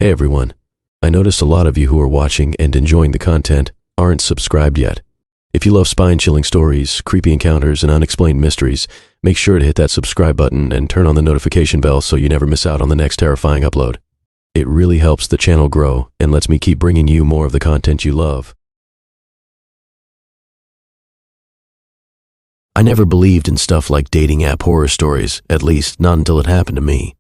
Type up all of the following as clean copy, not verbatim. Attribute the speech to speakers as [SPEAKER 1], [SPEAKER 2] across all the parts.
[SPEAKER 1] Hey everyone, I noticed a lot of you who are watching and enjoying the content aren't subscribed yet. If you love spine-chilling stories, creepy encounters, and unexplained mysteries, make sure to hit that subscribe button and turn on the notification bell so you never miss out on the next terrifying upload. It really helps the channel grow and lets me keep bringing you more of the content you love. I never believed in stuff like dating app horror stories, at least not until it happened to me.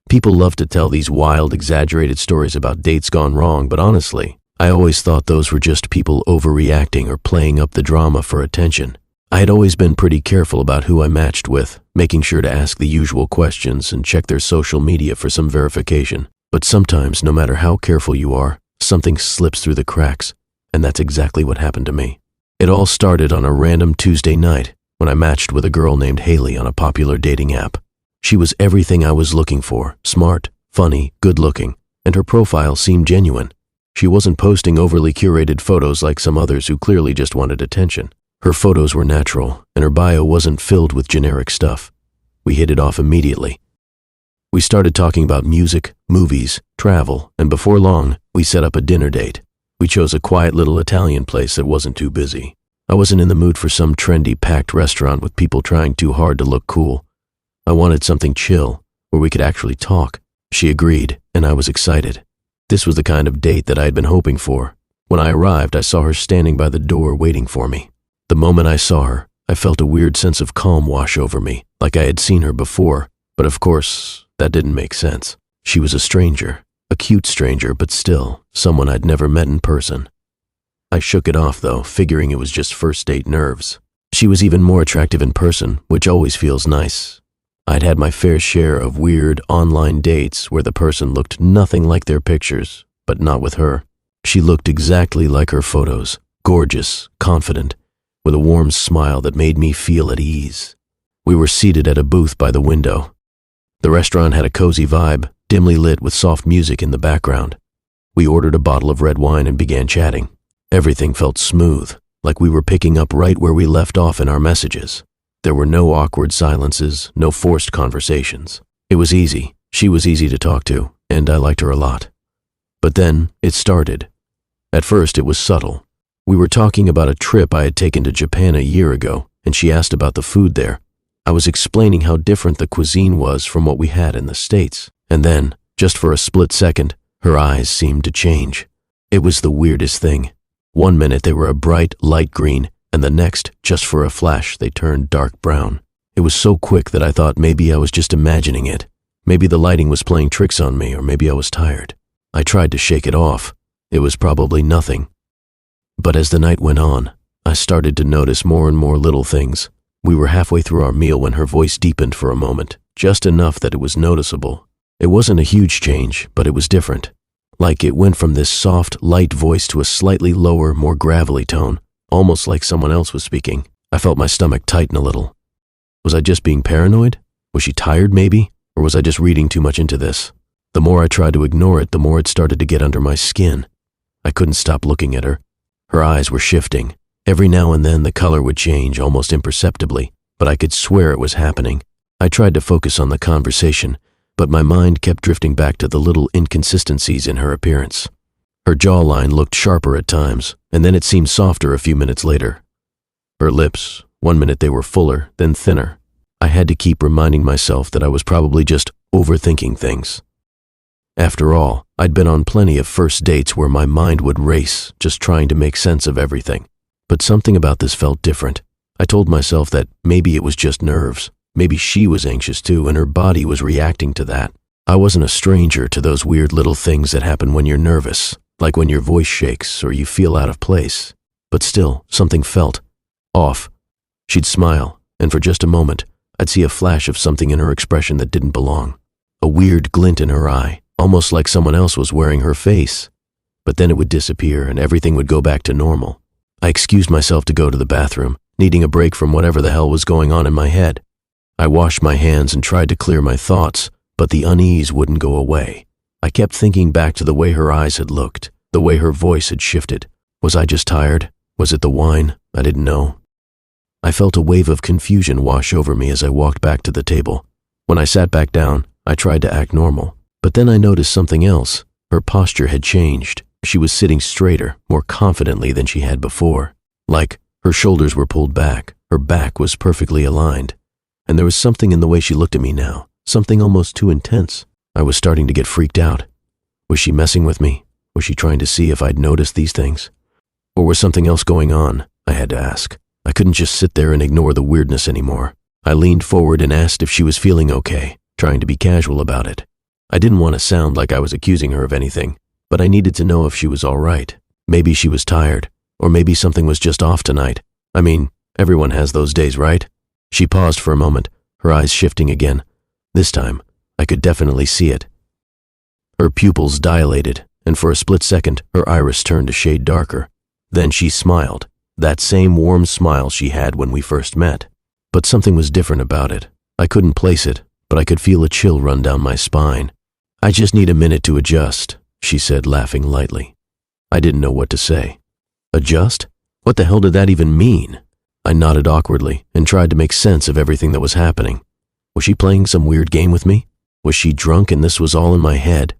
[SPEAKER 1] People love to tell these wild, exaggerated stories about dates gone wrong, but honestly, I always thought those were just people overreacting or playing up the drama for attention. I had always been pretty careful about who I matched with, making sure to ask the usual questions and check their social media for some verification. But sometimes, no matter how careful you are, something slips through the cracks, and that's exactly what happened to me. It all started on a random Tuesday night when I matched with a girl named Haley on a popular dating app. She was everything I was looking for: smart, funny, good-looking, and her profile seemed genuine. She wasn't posting overly curated photos like some others who clearly just wanted attention. Her photos were natural, and her bio wasn't filled with generic stuff. We hit it off immediately. We started talking about music, movies, travel, and before long, we set up a dinner date. We chose a quiet little Italian place that wasn't too busy. I wasn't in the mood for some trendy, packed restaurant with people trying too hard to look cool. I wanted something chill, where we could actually talk. She agreed, and I was excited. This was the kind of date that I had been hoping for. When I arrived, I saw her standing by the door waiting for me. The moment I saw her, I felt a weird sense of calm wash over me, like I had seen her before, but of course, that didn't make sense. She was a stranger, a cute stranger, but still, someone I'd never met in person. I shook it off, though, figuring it was just first date nerves. She was even more attractive in person, which always feels nice. I'd had my fair share of weird online dates where the person looked nothing like their pictures, but not with her. She looked exactly like her photos, gorgeous, confident, with a warm smile that made me feel at ease. We were seated at a booth by the window. The restaurant had a cozy vibe, dimly lit with soft music in the background. We ordered a bottle of red wine and began chatting. Everything felt smooth, like we were picking up right where we left off in our messages. There were no awkward silences, no forced conversations. It was easy. She was easy to talk to, and I liked her a lot. But then it started. At first, it was subtle. We were talking about a trip I had taken to Japan a year ago, and she asked about the food there. I was explaining how different the cuisine was from what we had in the States. And then, just for a split second, her eyes seemed to change. It was the weirdest thing. One minute they were a bright, light green, and the next, just for a flash, they turned dark brown. It was so quick that I thought maybe I was just imagining it. Maybe the lighting was playing tricks on me, or maybe I was tired. I tried to shake it off. It was probably nothing. But as the night went on, I started to notice more and more little things. We were halfway through our meal when her voice deepened for a moment, just enough that it was noticeable. It wasn't a huge change, but it was different. Like it went from this soft, light voice to a slightly lower, more gravelly tone. Almost like someone else was speaking. I felt my stomach tighten a little. Was I just being paranoid? Was she tired, maybe? Or was I just reading too much into this? The more I tried to ignore it, the more it started to get under my skin. I couldn't stop looking at her. Her eyes were shifting. Every now and then the color would change, almost imperceptibly, but I could swear it was happening. I tried to focus on the conversation, but my mind kept drifting back to the little inconsistencies in her appearance. Her jawline looked sharper at times, and then it seemed softer a few minutes later. Her lips, one minute they were fuller, then thinner. I had to keep reminding myself that I was probably just overthinking things. After all, I'd been on plenty of first dates where my mind would race, just trying to make sense of everything. But something about this felt different. I told myself that maybe it was just nerves. Maybe she was anxious too, and her body was reacting to that. I wasn't a stranger to those weird little things that happen when you're nervous. Like when your voice shakes or you feel out of place. But still, something felt off. She'd smile, and for just a moment, I'd see a flash of something in her expression that didn't belong. A weird glint in her eye, almost like someone else was wearing her face. But then it would disappear and everything would go back to normal. I excused myself to go to the bathroom, needing a break from whatever the hell was going on in my head. I washed my hands and tried to clear my thoughts, but the unease wouldn't go away. I kept thinking back to the way her eyes had looked, the way her voice had shifted. Was I just tired? Was it the wine? I didn't know. I felt a wave of confusion wash over me as I walked back to the table. When I sat back down, I tried to act normal. But then I noticed something else. Her posture had changed. She was sitting straighter, more confidently than she had before. Like, her shoulders were pulled back, her back was perfectly aligned. And there was something in the way she looked at me now, something almost too intense. I was starting to get freaked out. Was she messing with me? Was she trying to see if I'd noticed these things? Or was something else going on? I had to ask. I couldn't just sit there and ignore the weirdness anymore. I leaned forward and asked if she was feeling okay, trying to be casual about it. I didn't want to sound like I was accusing her of anything, but I needed to know if she was all right. Maybe she was tired, or maybe something was just off tonight. I mean, everyone has those days, right? She paused for a moment, her eyes shifting again. This time, I could definitely see it. Her pupils dilated, and for a split second, her iris turned a shade darker. Then she smiled, that same warm smile she had when we first met. But something was different about it. I couldn't place it, but I could feel a chill run down my spine. I just need a minute to adjust, she said, laughing lightly. I didn't know what to say. Adjust? What the hell did that even mean? I nodded awkwardly and tried to make sense of everything that was happening. Was she playing some weird game with me? Was she drunk and this was all in my head?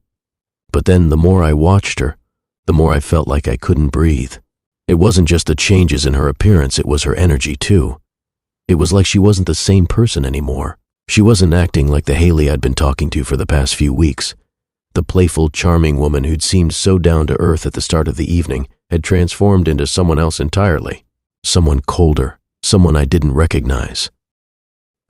[SPEAKER 1] But then the more I watched her, the more I felt like I couldn't breathe. It wasn't just the changes in her appearance, it was her energy too. It was like she wasn't the same person anymore. She wasn't acting like the Haley I'd been talking to for the past few weeks. The playful, charming woman who'd seemed so down to earth at the start of the evening had transformed into someone else entirely. Someone colder, someone I didn't recognize.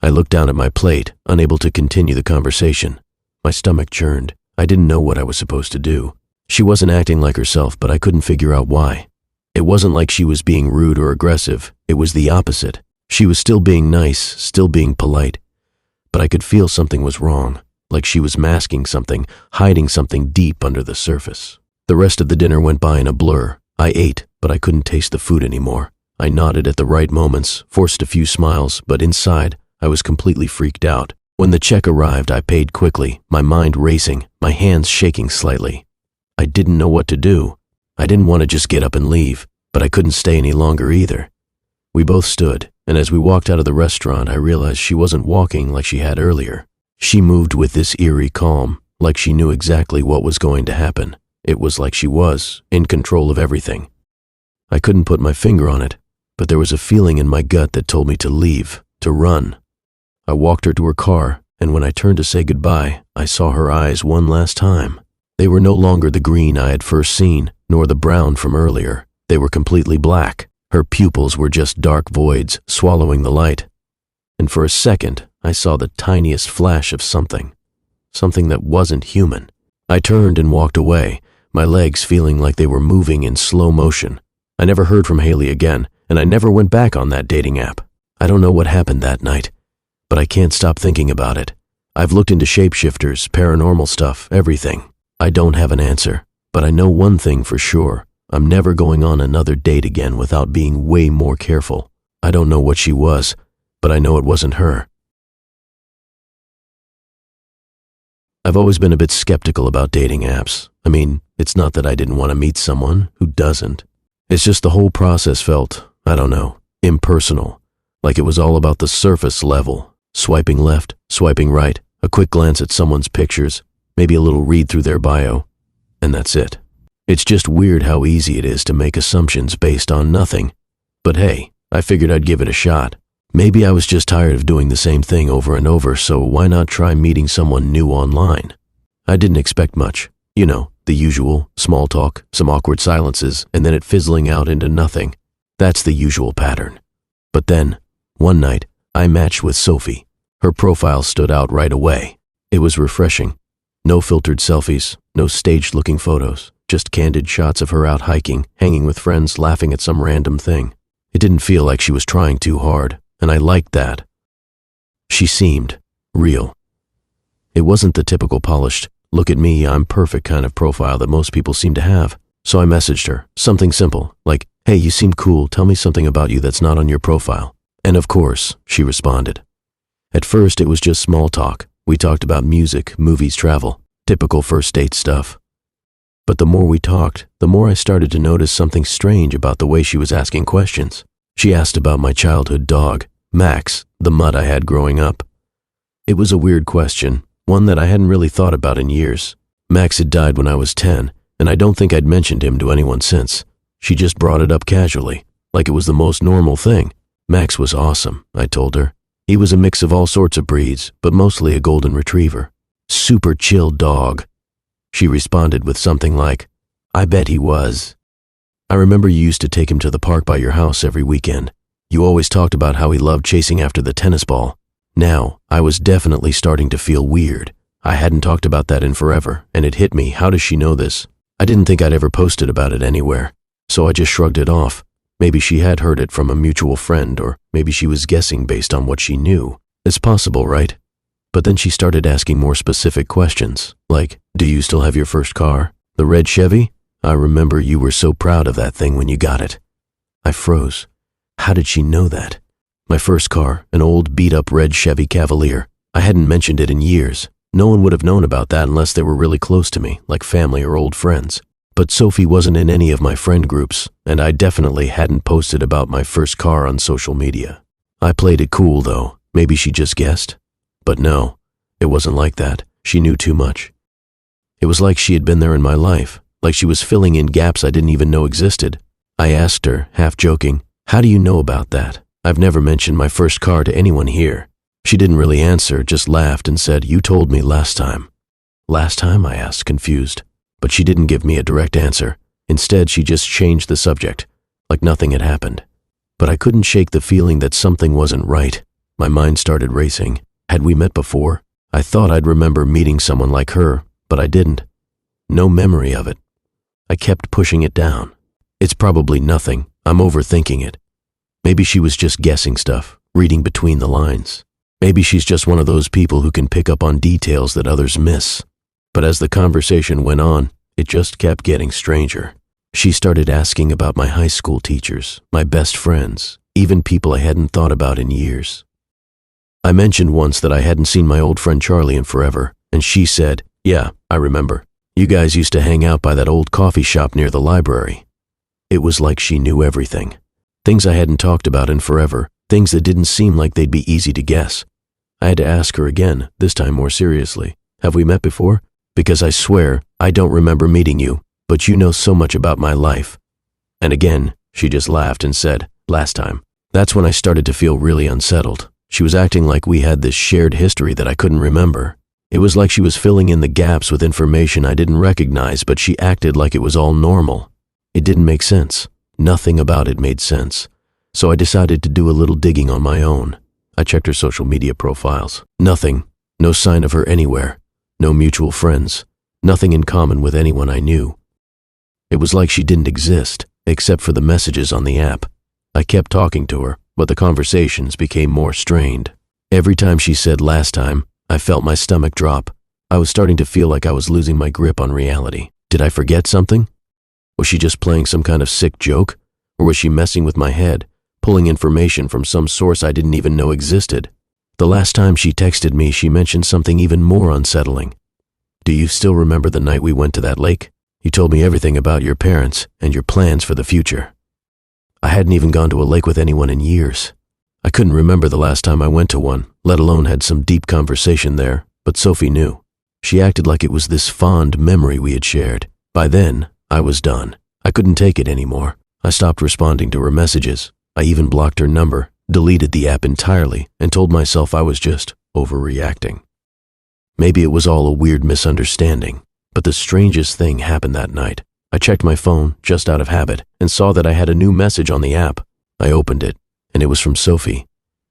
[SPEAKER 1] I looked down at my plate, unable to continue the conversation. My stomach churned. I didn't know what I was supposed to do. She wasn't acting like herself, but I couldn't figure out why. It wasn't like she was being rude or aggressive. It was the opposite. She was still being nice, still being polite. But I could feel something was wrong, like she was masking something, hiding something deep under the surface. The rest of the dinner went by in a blur. I ate, but I couldn't taste the food anymore. I nodded at the right moments, forced a few smiles, but inside, I was completely freaked out. When the check arrived, I paid quickly, my mind racing, my hands shaking slightly. I didn't know what to do. I didn't want to just get up and leave, but I couldn't stay any longer either. We both stood, and as we walked out of the restaurant, I realized she wasn't walking like she had earlier. She moved with this eerie calm, like she knew exactly what was going to happen. It was like she was in control of everything. I couldn't put my finger on it, but there was a feeling in my gut that told me to leave, to run. I walked her to her car, and when I turned to say goodbye, I saw her eyes one last time. They were no longer the green I had first seen, nor the brown from earlier. They were completely black. Her pupils were just dark voids, swallowing the light. And for a second, I saw the tiniest flash of something that wasn't human. I turned and walked away, my legs feeling like they were moving in slow motion. I never heard from Haley again, and I never went back on that dating app. I don't know what happened that night, but I can't stop thinking about it. I've looked into shapeshifters, paranormal stuff, everything. I don't have an answer, but I know one thing for sure. I'm never going on another date again without being way more careful. I don't know what she was, but I know it wasn't her. I've always been a bit skeptical about dating apps. I mean, it's not that I didn't want to meet someone who doesn't. It's just the whole process felt, I don't know, impersonal. Like it was all about the surface level. Swiping left, swiping right, a quick glance at someone's pictures, maybe a little read through their bio, and that's it. It's just weird how easy it is to make assumptions based on nothing. But hey, I figured I'd give it a shot. Maybe I was just tired of doing the same thing over and over, so why not try meeting someone new online? I didn't expect much. You know, the usual, small talk, some awkward silences, and then it fizzling out into nothing. That's the usual pattern. But then, one night, I matched with Sophie. Her profile stood out right away. It was refreshing. No filtered selfies, no staged-looking photos. Just candid shots of her out hiking, hanging with friends, laughing at some random thing. It didn't feel like she was trying too hard, and I liked that. She seemed real. It wasn't the typical polished, look at me, I'm perfect kind of profile that most people seem to have. So I messaged her, something simple, like, hey, you seem cool, tell me something about you that's not on your profile. And of course, she responded. At first, it was just small talk. We talked about music, movies, travel, typical first date stuff. But the more we talked, the more I started to notice something strange about the way she was asking questions. She asked about my childhood dog, Max, the mutt I had growing up. It was a weird question, one that I hadn't really thought about in years. Max had died when I was 10, and I don't think I'd mentioned him to anyone since. She just brought it up casually, like it was the most normal thing. Max was awesome, I told her. He was a mix of all sorts of breeds, but mostly a golden retriever. Super chill dog. She responded with something like, I bet he was. I remember you used to take him to the park by your house every weekend. You always talked about how he loved chasing after the tennis ball. Now, I was definitely starting to feel weird. I hadn't talked about that in forever, and it hit me, how does she know this? I didn't think I'd ever posted about it anywhere, so I just shrugged it off. Maybe she had heard it from a mutual friend, or maybe she was guessing based on what she knew. It's possible, right? But then she started asking more specific questions, like, do you still have your first car? The red Chevy? I remember you were so proud of that thing when you got it. I froze. How did she know that? My first car, an old beat-up red Chevy Cavalier. I hadn't mentioned it in years. No one would have known about that unless they were really close to me, like family or old friends. But Sophie wasn't in any of my friend groups, and I definitely hadn't posted about my first car on social media. I played it cool, though. Maybe she just guessed. But no, it wasn't like that. She knew too much. It was like she had been there in my life, like she was filling in gaps I didn't even know existed. I asked her, half joking, how do you know about that? I've never mentioned my first car to anyone here. She didn't really answer, just laughed and said, you told me last time. Last time? I asked, confused. But she didn't give me a direct answer. Instead, she just changed the subject, like nothing had happened. But I couldn't shake the feeling that something wasn't right. My mind started racing. Had we met before? I thought I'd remember meeting someone like her, but I didn't. No memory of it. I kept pushing it down. It's probably nothing. I'm overthinking it. Maybe she was just guessing stuff, reading between the lines. Maybe she's just one of those people who can pick up on details that others miss. But as the conversation went on, it just kept getting stranger. She started asking about my high school teachers, my best friends, even people I hadn't thought about in years. I mentioned once that I hadn't seen my old friend Charlie in forever, and she said, yeah, I remember. You guys used to hang out by that old coffee shop near the library. It was like she knew everything. Things I hadn't talked about in forever, things that didn't seem like they'd be easy to guess. I had to ask her again, this time more seriously. Have we met before? Because I swear, I don't remember meeting you, but you know so much about my life. And again, she just laughed and said, last time. That's when I started to feel really unsettled. She was acting like we had this shared history that I couldn't remember. It was like she was filling in the gaps with information I didn't recognize, but she acted like it was all normal. It didn't make sense. Nothing about it made sense. So I decided to do a little digging on my own. I checked her social media profiles. Nothing. No sign of her anywhere. No mutual friends. Nothing in common with anyone I knew. It was like she didn't exist, except for the messages on the app. I kept talking to her, but the conversations became more strained. Every time she said last time, I felt my stomach drop. I was starting to feel like I was losing my grip on reality. Did I forget something? Was she just playing some kind of sick joke? Or was she messing with my head, pulling information from some source I didn't even know existed? The last time she texted me, she mentioned something even more unsettling. Do you still remember the night we went to that lake? You told me everything about your parents and your plans for the future. I hadn't even gone to a lake with anyone in years. I couldn't remember the last time I went to one, let alone had some deep conversation there, but Sophie knew. She acted like it was this fond memory we had shared. By then, I was done. I couldn't take it anymore. I stopped responding to her messages. I even blocked her number, deleted the app entirely, and told myself I was just overreacting. Maybe it was all a weird misunderstanding, but the strangest thing happened that night. I checked my phone, just out of habit, and saw that I had a new message on the app. I opened it, and it was from Sophie.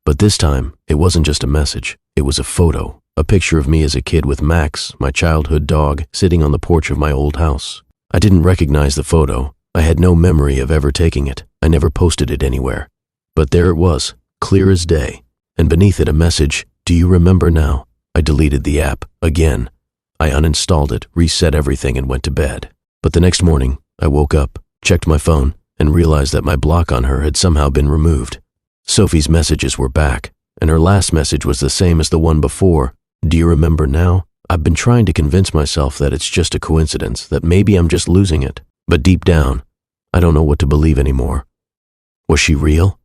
[SPEAKER 1] But this time, it wasn't just a message. It was a photo, a picture of me as a kid with Max, my childhood dog, sitting on the porch of my old house. I didn't recognize the photo. I had no memory of ever taking it. I never posted it anywhere. But there it was, clear as day, and beneath it a message, do you remember now? I deleted the app, again. I uninstalled it, reset everything, and went to bed. But the next morning, I woke up, checked my phone, and realized that my block on her had somehow been removed. Sophie's messages were back, and her last message was the same as the one before. Do you remember now? I've been trying to convince myself that it's just a coincidence, that maybe I'm just losing it. But deep down, I don't know what to believe anymore. Was she real?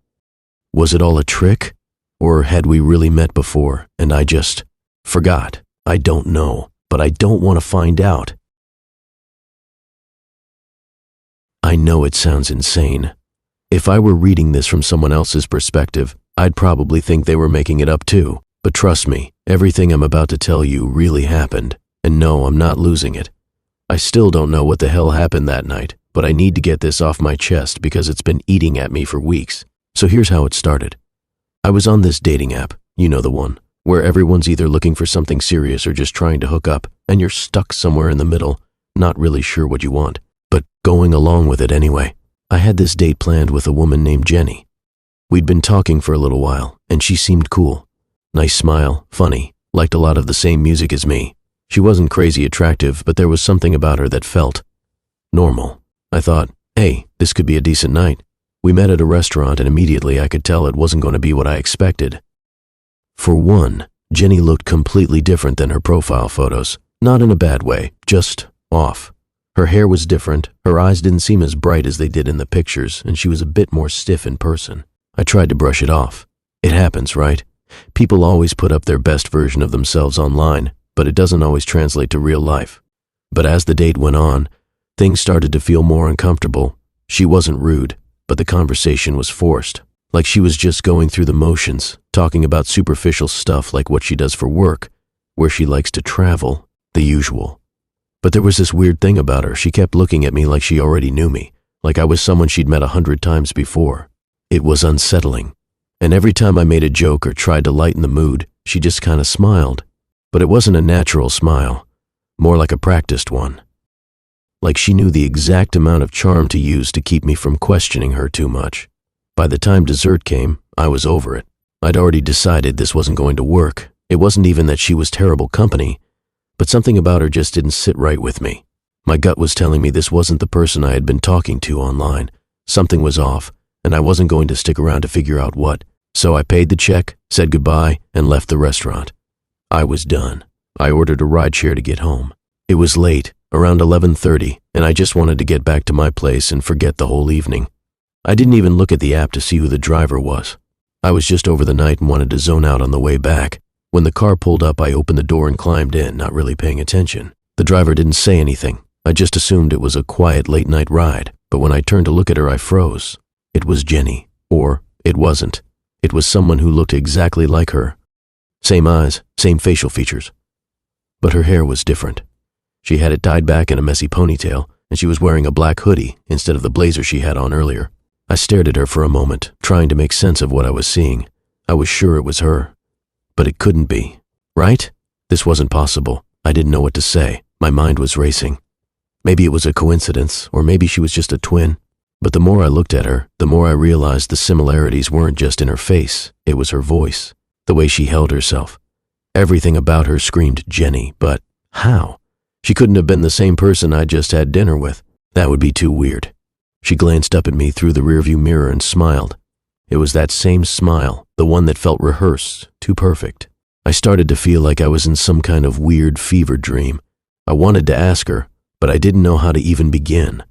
[SPEAKER 1] Was it all a trick? Or had we really met before, and I just forgot? I don't know, but I don't want to find out. I know it sounds insane. If I were reading this from someone else's perspective, I'd probably think they were making it up too. But trust me, everything I'm about to tell you really happened. And no, I'm not losing it. I still don't know what the hell happened that night, but I need to get this off my chest because it's been eating at me for weeks. So here's how it started. I was on this dating app, you know the one, where everyone's either looking for something serious or just trying to hook up, and you're stuck somewhere in the middle, not really sure what you want, but going along with it anyway. I had this date planned with a woman named Jenny. We'd been talking for a little while, and she seemed cool. Nice smile, funny, liked a lot of the same music as me. She wasn't crazy attractive, but there was something about her that felt normal. I thought, hey, this could be a decent night. We met at a restaurant and immediately I could tell it wasn't going to be what I expected. For one, Jenny looked completely different than her profile photos. Not in a bad way, just off. Her hair was different, her eyes didn't seem as bright as they did in the pictures, and she was a bit more stiff in person. I tried to brush it off. It happens, right? People always put up their best version of themselves online, but it doesn't always translate to real life. But as the date went on, things started to feel more uncomfortable. She wasn't rude, but the conversation was forced. Like she was just going through the motions, talking about superficial stuff like what she does for work, where she likes to travel, the usual. But there was this weird thing about her. She kept looking at me like she already knew me, like I was someone she'd met 100 times before. It was unsettling. And every time I made a joke or tried to lighten the mood, she just kind of smiled. But it wasn't a natural smile, more like a practiced one. Like she knew the exact amount of charm to use to keep me from questioning her too much. By the time dessert came, I was over it. I'd already decided this wasn't going to work. It wasn't even that she was terrible company, but something about her just didn't sit right with me. My gut was telling me this wasn't the person I had been talking to online. Something was off, and I wasn't going to stick around to figure out what. So I paid the check, said goodbye, and left the restaurant. I was done. I ordered a rideshare to get home. It was late, around 11:30, and I just wanted to get back to my place and forget the whole evening. I didn't even look at the app to see who the driver was. I was just over the night and wanted to zone out on the way back. When the car pulled up, I opened the door and climbed in, not really paying attention. The driver didn't say anything. I just assumed it was a quiet late-night ride, but when I turned to look at her, I froze. It was Jenny. Or it wasn't. It was someone who looked exactly like her. Same eyes, same facial features. But her hair was different. She had it tied back in a messy ponytail, and she was wearing a black hoodie instead of the blazer she had on earlier. I stared at her for a moment, trying to make sense of what I was seeing. I was sure it was her. But it couldn't be, right? This wasn't possible. I didn't know what to say. My mind was racing. Maybe it was a coincidence, or maybe she was just a twin. But the more I looked at her, the more I realized the similarities weren't just in her face. It was her voice, the way she held herself. Everything about her screamed Jenny, but how? She couldn't have been the same person I just had dinner with. That would be too weird. She glanced up at me through the rearview mirror and smiled. It was that same smile, the one that felt rehearsed, too perfect. I started to feel like I was in some kind of weird fever dream. I wanted to ask her, but I didn't know how to even begin.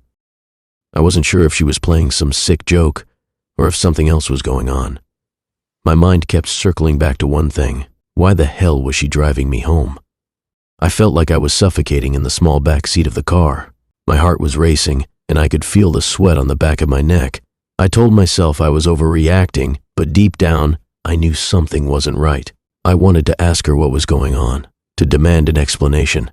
[SPEAKER 1] I wasn't sure if she was playing some sick joke or if something else was going on. My mind kept circling back to one thing. Why the hell was she driving me home? I felt like I was suffocating in the small back seat of the car. My heart was racing, and I could feel the sweat on the back of my neck. I told myself I was overreacting, but deep down, I knew something wasn't right. I wanted to ask her what was going on, to demand an explanation.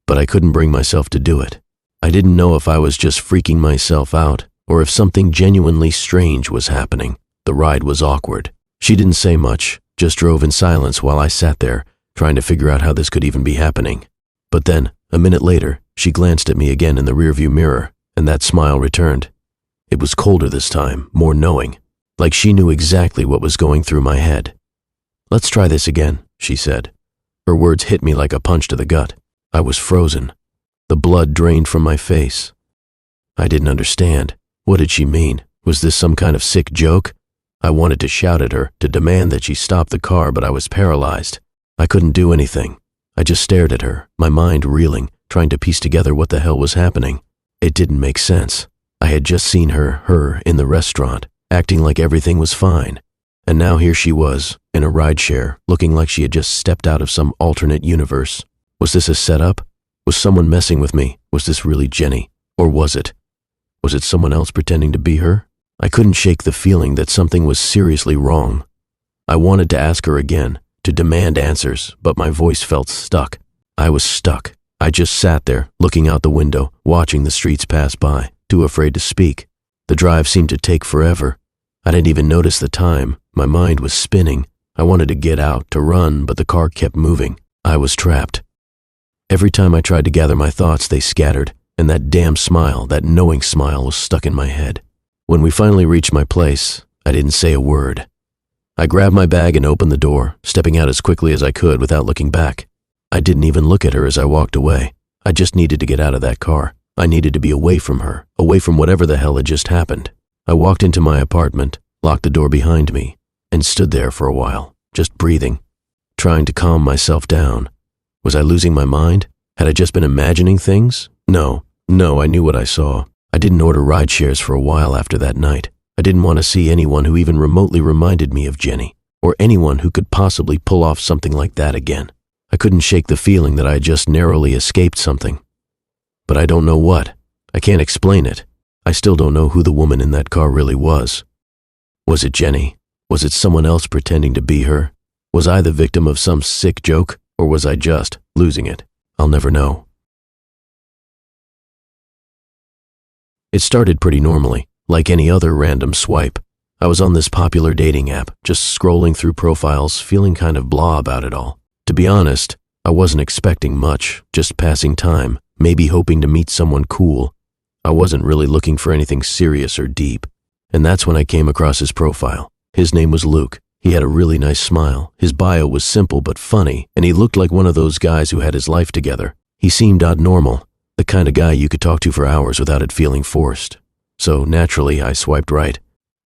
[SPEAKER 1] But I couldn't bring myself to do it. I didn't know if I was just freaking myself out, or if something genuinely strange was happening. The ride was awkward. She didn't say much, just drove in silence while I sat there, trying to figure out how this could even be happening. But then, a minute later, she glanced at me again in the rearview mirror, and that smile returned. It was colder this time, more knowing, like she knew exactly what was going through my head. "Let's try this again," she said. Her words hit me like a punch to the gut. I was frozen. The blood drained from my face. I didn't understand. What did she mean? Was this some kind of sick joke? I wanted to shout at her, to demand that she stop the car, but I was paralyzed. I couldn't do anything. I just stared at her, my mind reeling, trying to piece together what the hell was happening. It didn't make sense. I had just seen her in the restaurant, acting like everything was fine. And now here she was, in a rideshare, looking like she had just stepped out of some alternate universe. Was this a setup? Was someone messing with me? Was this really Jenny? Or was it? Was it someone else pretending to be her? I couldn't shake the feeling that something was seriously wrong. I wanted to ask her again, to demand answers, but my voice felt stuck. I was stuck. I just sat there, looking out the window, watching the streets pass by, too afraid to speak. The drive seemed to take forever. I didn't even notice the time. My mind was spinning. I wanted to get out, to run, but the car kept moving. I was trapped. Every time I tried to gather my thoughts, they scattered, and that damn smile, that knowing smile, was stuck in my head. When we finally reached my place, I didn't say a word. I grabbed my bag and opened the door, stepping out as quickly as I could without looking back. I didn't even look at her as I walked away. I just needed to get out of that car. I needed to be away from her, away from whatever the hell had just happened. I walked into my apartment, locked the door behind me, and stood there for a while, just breathing, trying to calm myself down. Was I losing my mind? Had I just been imagining things? No, I knew what I saw. I didn't order rideshares for a while after that night. I didn't want to see anyone who even remotely reminded me of Jenny, or anyone who could possibly pull off something like that again. I couldn't shake the feeling that I had just narrowly escaped something. But I don't know what. I can't explain it. I still don't know who the woman in that car really was. Was it Jenny? Was it someone else pretending to be her? Was I the victim of some sick joke, or was I just losing it? I'll never know. It started pretty normally, like any other random swipe. I was on this popular dating app, just scrolling through profiles, feeling kind of blah about it all. To be honest, I wasn't expecting much, just passing time, maybe hoping to meet someone cool. I wasn't really looking for anything serious or deep. And that's when I came across his profile. His name was Luke. He had a really nice smile. His bio was simple but funny, and he looked like one of those guys who had his life together. He seemed odd normal, the kind of guy you could talk to for hours without it feeling forced. So naturally, I swiped right.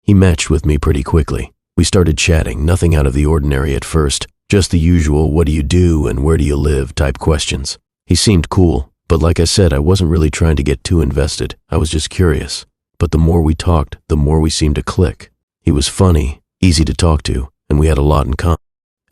[SPEAKER 1] He matched with me pretty quickly. We started chatting, nothing out of the ordinary at first, just the usual what do you do and where do you live type questions. He seemed cool, but like I said, I wasn't really trying to get too invested. I was just curious. But the more we talked, the more we seemed to click. He was funny, easy to talk to, and we had a lot in common.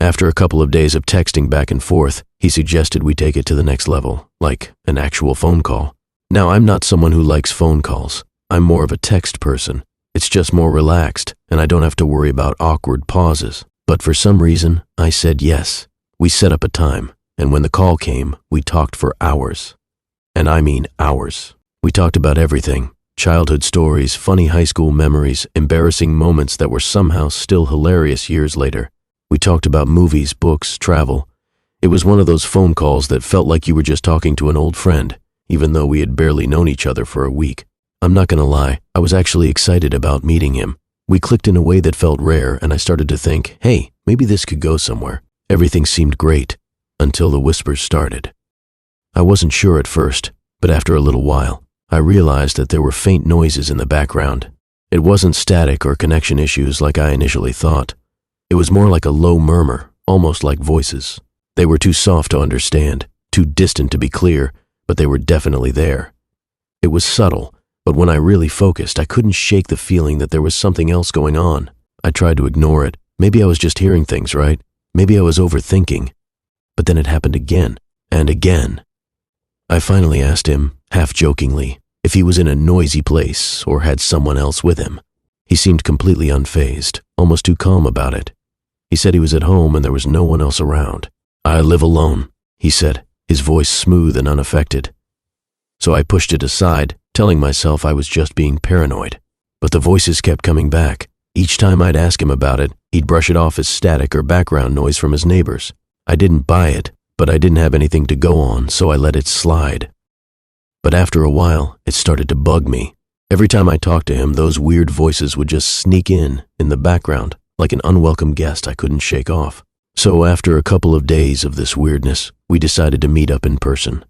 [SPEAKER 1] After a couple of days of texting back and forth, he suggested we take it to the next level, like an actual phone call. Now, I'm not someone who likes phone calls. I'm more of a text person. It's just more relaxed, and I don't have to worry about awkward pauses. But for some reason, I said yes. We set up a time, and when the call came, we talked for hours. And I mean hours. We talked about everything. Childhood stories, funny high school memories, embarrassing moments that were somehow still hilarious years later. We talked about movies, books, travel. It was one of those phone calls that felt like you were just talking to an old friend, even though we had barely known each other for a week. I'm not gonna lie, I was actually excited about meeting him. We clicked in a way that felt rare, and I started to think, hey, maybe this could go somewhere. Everything seemed great, until the whispers started. I wasn't sure at first, but after a little while, I realized that there were faint noises in the background. It wasn't static or connection issues like I initially thought. It was more like a low murmur, almost like voices. They were too soft to understand, too distant to be clear, but they were definitely there. It was subtle, but when I really focused, I couldn't shake the feeling that there was something else going on. I tried to ignore it. Maybe I was just hearing things, right? Maybe I was overthinking. But then it happened again, and again. I finally asked him, half-jokingly, if he was in a noisy place or had someone else with him. He seemed completely unfazed, almost too calm about it. He said he was at home and there was no one else around. I live alone, he said, his voice smooth and unaffected. So I pushed it aside, telling myself I was just being paranoid. But the voices kept coming back. Each time I'd ask him about it, he'd brush it off as static or background noise from his neighbors. I didn't buy it, but I didn't have anything to go on, so I let it slide. But after a while, it started to bug me. Every time I talked to him, those weird voices would just sneak in the background, like an unwelcome guest I couldn't shake off. So after a couple of days of this weirdness, we decided to meet up in person.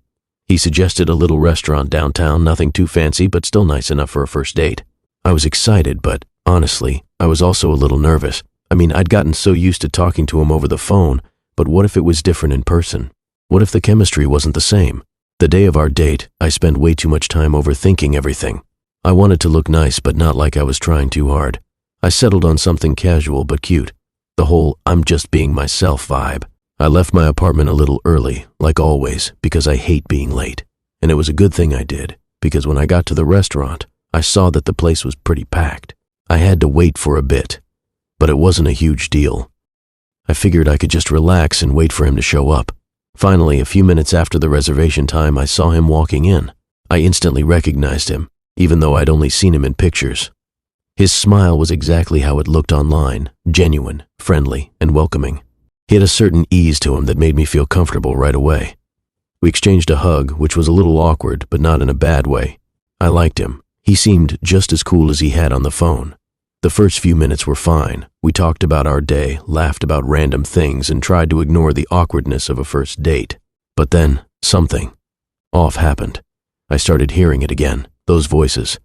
[SPEAKER 1] He suggested a little restaurant downtown, nothing too fancy, but still nice enough for a first date. I was excited, but honestly, I was also a little nervous. I mean, I'd gotten so used to talking to him over the phone, but what if it was different in person? What if the chemistry wasn't the same? The day of our date, I spent way too much time overthinking everything. I wanted to look nice, but not like I was trying too hard. I settled on something casual but cute. The whole I'm just being myself vibe. I left my apartment a little early, like always, because I hate being late. And it was a good thing I did, because when I got to the restaurant, I saw that the place was pretty packed. I had to wait for a bit, but it wasn't a huge deal. I figured I could just relax and wait for him to show up. Finally, a few minutes after the reservation time, I saw him walking in. I instantly recognized him, even though I'd only seen him in pictures. His smile was exactly how it looked online, genuine, friendly, and welcoming. He had a certain ease to him that made me feel comfortable right away. We exchanged a hug, which was a little awkward, but not in a bad way. I liked him. He seemed just as cool as he had on the phone. The first few minutes were fine. We talked about our day, laughed about random things, and tried to ignore the awkwardness of a first date. But then, something off happened. I started hearing it again, those voices.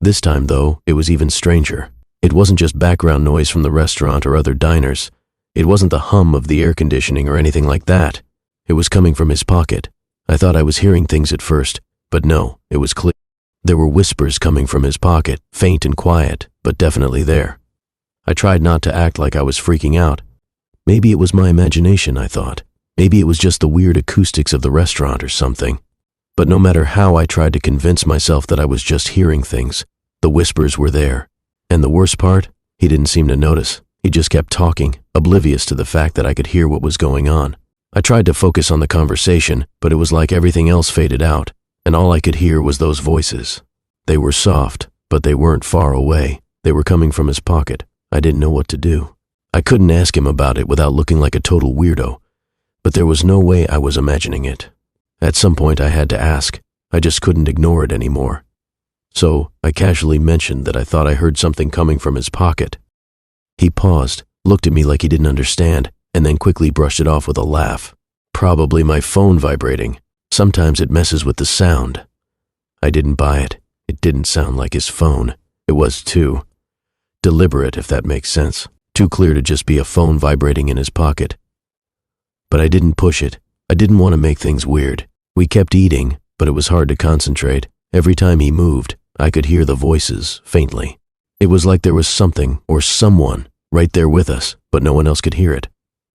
[SPEAKER 1] This time, though, it was even stranger. It wasn't just background noise from the restaurant or other diners. It wasn't the hum of the air conditioning or anything like that. It was coming from his pocket. I thought I was hearing things at first, but no, it was clear. There were whispers coming from his pocket, faint and quiet, but definitely there. I tried not to act like I was freaking out. Maybe it was my imagination, I thought. Maybe it was just the weird acoustics of the restaurant or something. But no matter how I tried to convince myself that I was just hearing things, the whispers were there. And the worst part, he didn't seem to notice. He just kept talking, oblivious to the fact that I could hear what was going on. I tried to focus on the conversation, but it was like everything else faded out, and all I could hear was those voices. They were soft, but they weren't far away. They were coming from his pocket. I didn't know what to do. I couldn't ask him about it without looking like a total weirdo, but there was no way I was imagining it. At some point I had to ask. I just couldn't ignore it anymore. So I casually mentioned that I thought I heard something coming from his pocket. He paused, looked at me like he didn't understand, and then quickly brushed it off with a laugh. Probably my phone vibrating. Sometimes it messes with the sound. I didn't buy it. It didn't sound like his phone. It was too deliberate, if that makes sense. Too clear to just be a phone vibrating in his pocket. But I didn't push it. I didn't want to make things weird. We kept eating, but it was hard to concentrate. Every time he moved, I could hear the voices, faintly. It was like there was something, or someone, right there with us, but no one else could hear it.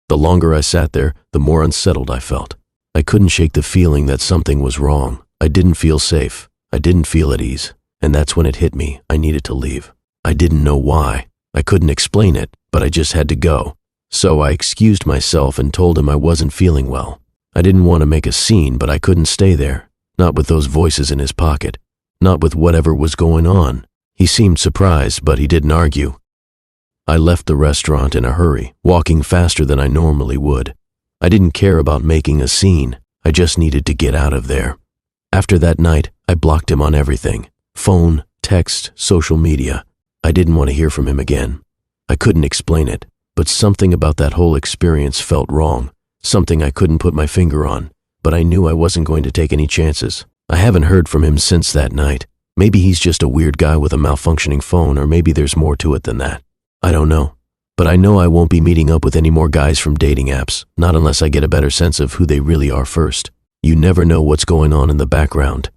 [SPEAKER 1] The longer I sat there, the more unsettled I felt. I couldn't shake the feeling that something was wrong. I didn't feel safe. I didn't feel at ease. And that's when it hit me. I needed to leave. I didn't know why. I couldn't explain it, but I just had to go. So I excused myself and told him I wasn't feeling well. I didn't want to make a scene, but I couldn't stay there. Not with those voices in his pocket. Not with whatever was going on. He seemed surprised, but he didn't argue. I left the restaurant in a hurry, walking faster than I normally would. I didn't care about making a scene. I just needed to get out of there. After that night, I blocked him on everything. Phone, text, social media. I didn't want to hear from him again. I couldn't explain it, but something about that whole experience felt wrong. Something I couldn't put my finger on, but I knew I wasn't going to take any chances. I haven't heard from him since that night. Maybe he's just a weird guy with a malfunctioning phone, or maybe there's more to it than that. I don't know. But I know I won't be meeting up with any more guys from dating apps, not unless I get a better sense of who they really are first. You never know what's going on in the background.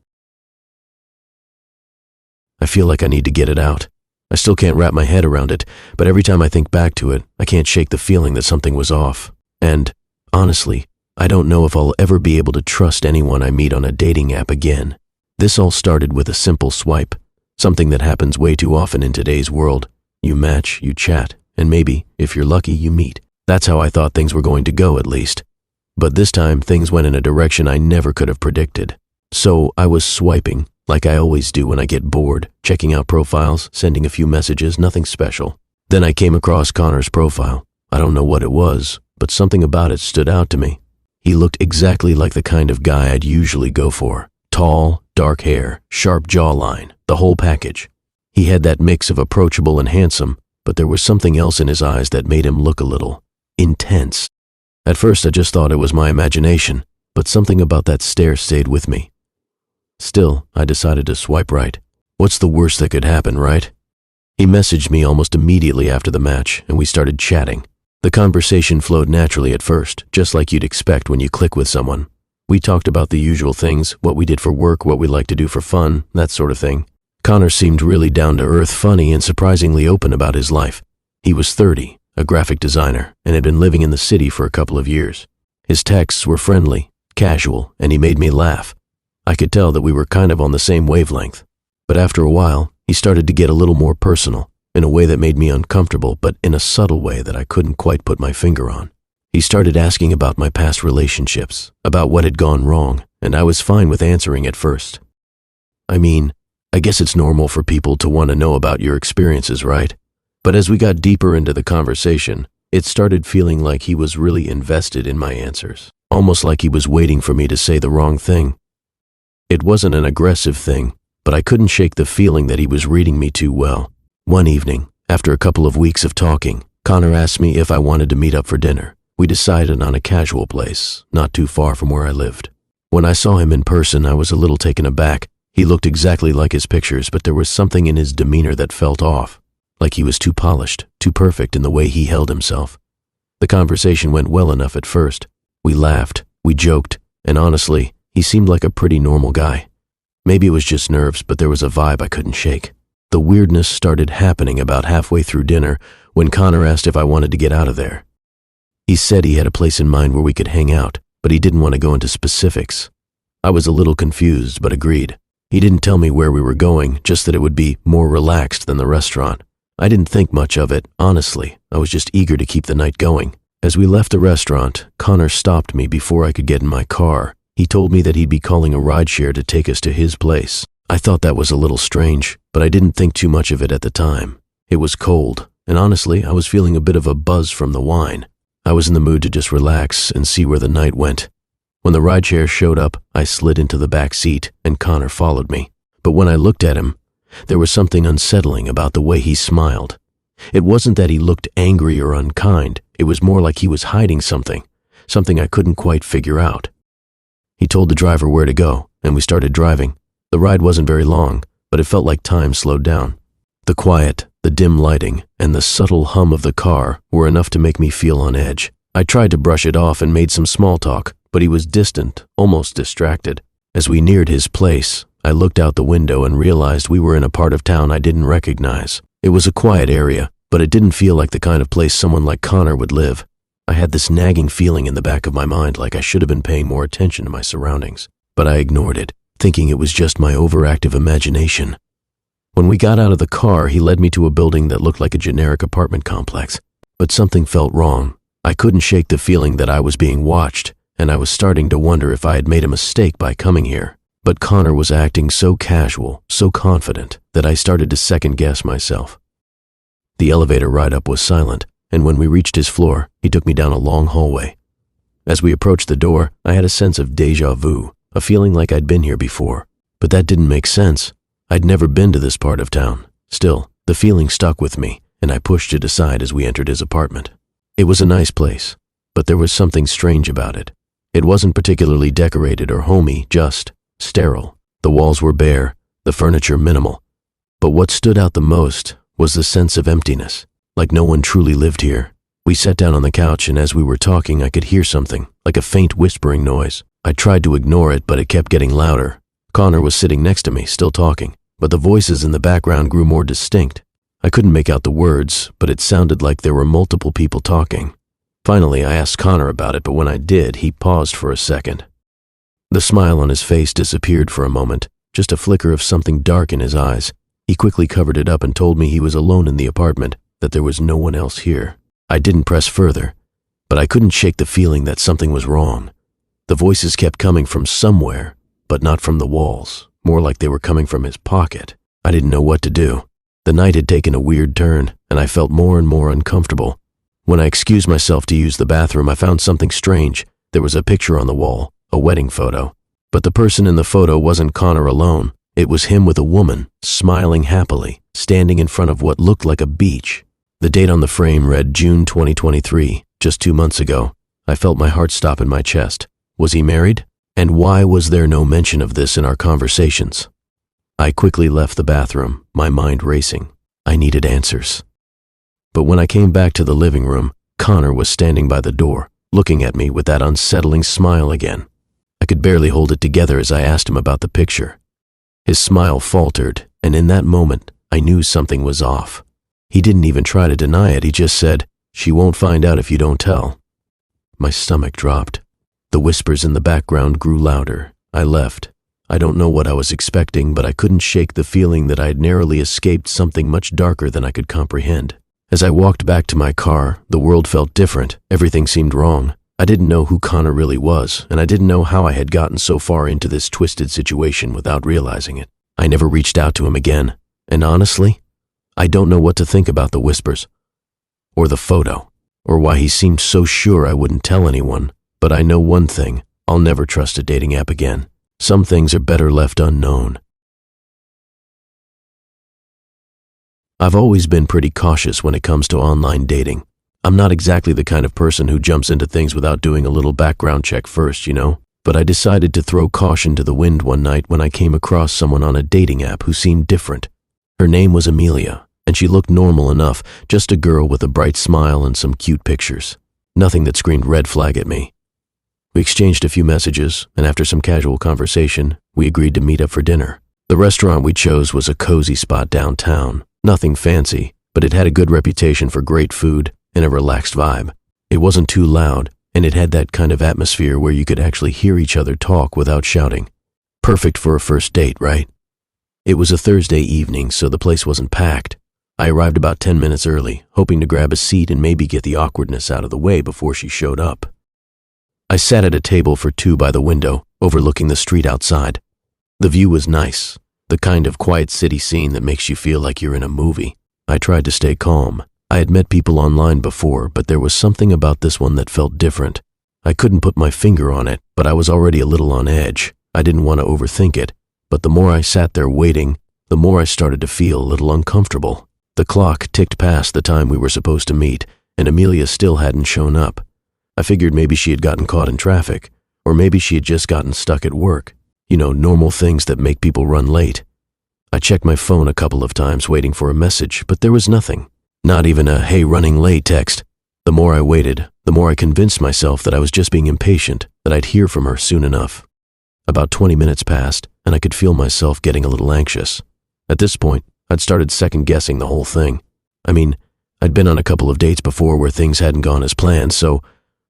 [SPEAKER 1] I feel like I need to get it out. I still can't wrap my head around it, but every time I think back to it, I can't shake the feeling that something was off. And, honestly, I don't know if I'll ever be able to trust anyone I meet on a dating app again. This all started with a simple swipe, something that happens way too often in today's world. You match, you chat, and maybe, if you're lucky, you meet. That's how I thought things were going to go, at least. But this time, things went in a direction I never could have predicted. So I was swiping, like I always do when I get bored, checking out profiles, sending a few messages, nothing special. Then I came across Connor's profile. I don't know what it was, but something about it stood out to me. He looked exactly like the kind of guy I'd usually go for. Tall, dark hair, sharp jawline, the whole package. He had that mix of approachable and handsome, but there was something else in his eyes that made him look a little intense. At first I just thought it was my imagination, but something about that stare stayed with me. Still, I decided to swipe right. What's the worst that could happen, right? He messaged me almost immediately after the match, and we started chatting. The conversation flowed naturally at first, just like you'd expect when you click with someone. We talked about the usual things, what we did for work, what we like to do for fun, that sort of thing. Connor seemed really down-to-earth, funny, and surprisingly open about his life. He was 30, a graphic designer, and had been living in the city for a couple of years. His texts were friendly, casual, and he made me laugh. I could tell that we were kind of on the same wavelength. But after a while, He started to get a little more personal, in a way that made me uncomfortable, but in a subtle way that I couldn't quite put my finger on. He started asking about my past relationships, about what had gone wrong, and I was fine with answering at first. I mean, I guess it's normal for people to want to know about your experiences, right? But as we got deeper into the conversation, it started feeling like he was really invested in my answers, almost like he was waiting for me to say the wrong thing. It wasn't an aggressive thing, but I couldn't shake the feeling that he was reading me too well. One evening, after a couple of weeks of talking, Connor asked me if I wanted to meet up for dinner. We decided on a casual place, not too far from where I lived. When I saw him in person, I was a little taken aback. He looked exactly like his pictures, but there was something in his demeanor that felt off, like he was too polished, too perfect in the way he held himself. The conversation went well enough at first. We laughed, we joked, and honestly, he seemed like a pretty normal guy. Maybe it was just nerves, but there was a vibe I couldn't shake. The weirdness started happening about halfway through dinner when Connor asked if I wanted to get out of there. He said he had a place in mind where we could hang out, but he didn't want to go into specifics. I was a little confused, but agreed. He didn't tell me where we were going, just that it would be more relaxed than the restaurant. I didn't think much of it, honestly. I was just eager to keep the night going. As we left the restaurant, Connor stopped me before I could get in my car. He told me that he'd be calling a rideshare to take us to his place. I thought that was a little strange, but I didn't think too much of it at the time. It was cold, and honestly, I was feeling a bit of a buzz from the wine. I was in the mood to just relax and see where the night went. When the rideshare showed up, I slid into the back seat, and Connor followed me. But when I looked at him, there was something unsettling about the way he smiled. It wasn't that he looked angry or unkind. It was more like he was hiding something I couldn't quite figure out. He told the driver where to go, and we started driving. The ride wasn't very long, but it felt like time slowed down. The quiet, the dim lighting, and the subtle hum of the car were enough to make me feel on edge. I tried to brush it off and made some small talk, but he was distant, almost distracted. As we neared his place, I looked out the window and realized we were in a part of town I didn't recognize. It was a quiet area, but it didn't feel like the kind of place someone like Connor would live. I had this nagging feeling in the back of my mind like I should have been paying more attention to my surroundings, but I ignored it, thinking it was just my overactive imagination. When we got out of the car, he led me to a building that looked like a generic apartment complex, but something felt wrong. I couldn't shake the feeling that I was being watched, and I was starting to wonder if I had made a mistake by coming here. But Connor was acting so casual, so confident, that I started to second-guess myself. The elevator ride-up was silent, and when we reached his floor, he took me down a long hallway. As we approached the door, I had a sense of déjà vu, a feeling like I'd been here before. But that didn't make sense. I'd never been to this part of town. Still, the feeling stuck with me, and I pushed it aside as we entered his apartment. It was a nice place, but there was something strange about it. It wasn't particularly decorated or homey, just sterile. The walls were bare, the furniture minimal. But what stood out the most was the sense of emptiness, like no one truly lived here. We sat down on the couch, and as we were talking, I could hear something, like a faint whispering noise. I tried to ignore it, but it kept getting louder. Connor was sitting next to me, still talking, but the voices in the background grew more distinct. I couldn't make out the words, but it sounded like there were multiple people talking. Finally, I asked Connor about it, but when I did, he paused for a second. The smile on his face disappeared for a moment, just a flicker of something dark in his eyes. He quickly covered it up and told me he was alone in the apartment, that there was no one else here. I didn't press further, but I couldn't shake the feeling that something was wrong. The voices kept coming from somewhere, but not from the walls, more like they were coming from his pocket. I didn't know what to do. The night had taken a weird turn, and I felt more and more uncomfortable. When I excused myself to use the bathroom, I found something strange. There was a picture on the wall, a wedding photo. But the person in the photo wasn't Connor alone. It was him with a woman, smiling happily, standing in front of what looked like a beach. The date on the frame read June 2023, just 2 months ago. I felt my heart stop in my chest. Was he married? And why was there no mention of this in our conversations? I quickly left the bathroom, my mind racing. I needed answers. But when I came back to the living room, Connor was standing by the door, looking at me with that unsettling smile again. I could barely hold it together as I asked him about the picture. His smile faltered, and in that moment, I knew something was off. He didn't even try to deny it. He just said, "She won't find out if you don't tell." My stomach dropped. The whispers in the background grew louder. I left. I don't know what I was expecting, but I couldn't shake the feeling that I had narrowly escaped something much darker than I could comprehend. As I walked back to my car, the world felt different. Everything seemed wrong. I didn't know who Connor really was, and I didn't know how I had gotten so far into this twisted situation without realizing it. I never reached out to him again, and honestly, I don't know what to think about the whispers, or the photo, or why he seemed so sure I wouldn't tell anyone, but I know one thing: I'll never trust a dating app again. Some things are better left unknown. I've always been pretty cautious when it comes to online dating. I'm not exactly the kind of person who jumps into things without doing a little background check first, you know? But I decided to throw caution to the wind one night when I came across someone on a dating app who seemed different. Her name was Amelia, and she looked normal enough, just a girl with a bright smile and some cute pictures. Nothing that screamed red flag at me. We exchanged a few messages, and after some casual conversation, we agreed to meet up for dinner. The restaurant we chose was a cozy spot downtown. Nothing fancy, but it had a good reputation for great food and a relaxed vibe. It wasn't too loud, and it had that kind of atmosphere where you could actually hear each other talk without shouting. Perfect for a first date, right? It was a Thursday evening, so the place wasn't packed. I arrived about 10 minutes early, hoping to grab a seat and maybe get the awkwardness out of the way before she showed up. I sat at a table for two by the window, overlooking the street outside. The view was nice, the kind of quiet city scene that makes you feel like you're in a movie. I tried to stay calm. I had met people online before, but there was something about this one that felt different. I couldn't put my finger on it, but I was already a little on edge. I didn't want to overthink it, but the more I sat there waiting, the more I started to feel a little uncomfortable. The clock ticked past the time we were supposed to meet, and Amelia still hadn't shown up. I figured maybe she had gotten caught in traffic, or maybe she had just gotten stuck at work. You know, normal things that make people run late. I checked my phone a couple of times waiting for a message, but there was nothing. Not even a "hey, running late" text. The more I waited, the more I convinced myself that I was just being impatient, that I'd hear from her soon enough. About 20 minutes passed, and I could feel myself getting a little anxious. At this point, I'd started second-guessing the whole thing. I mean, I'd been on a couple of dates before where things hadn't gone as planned, so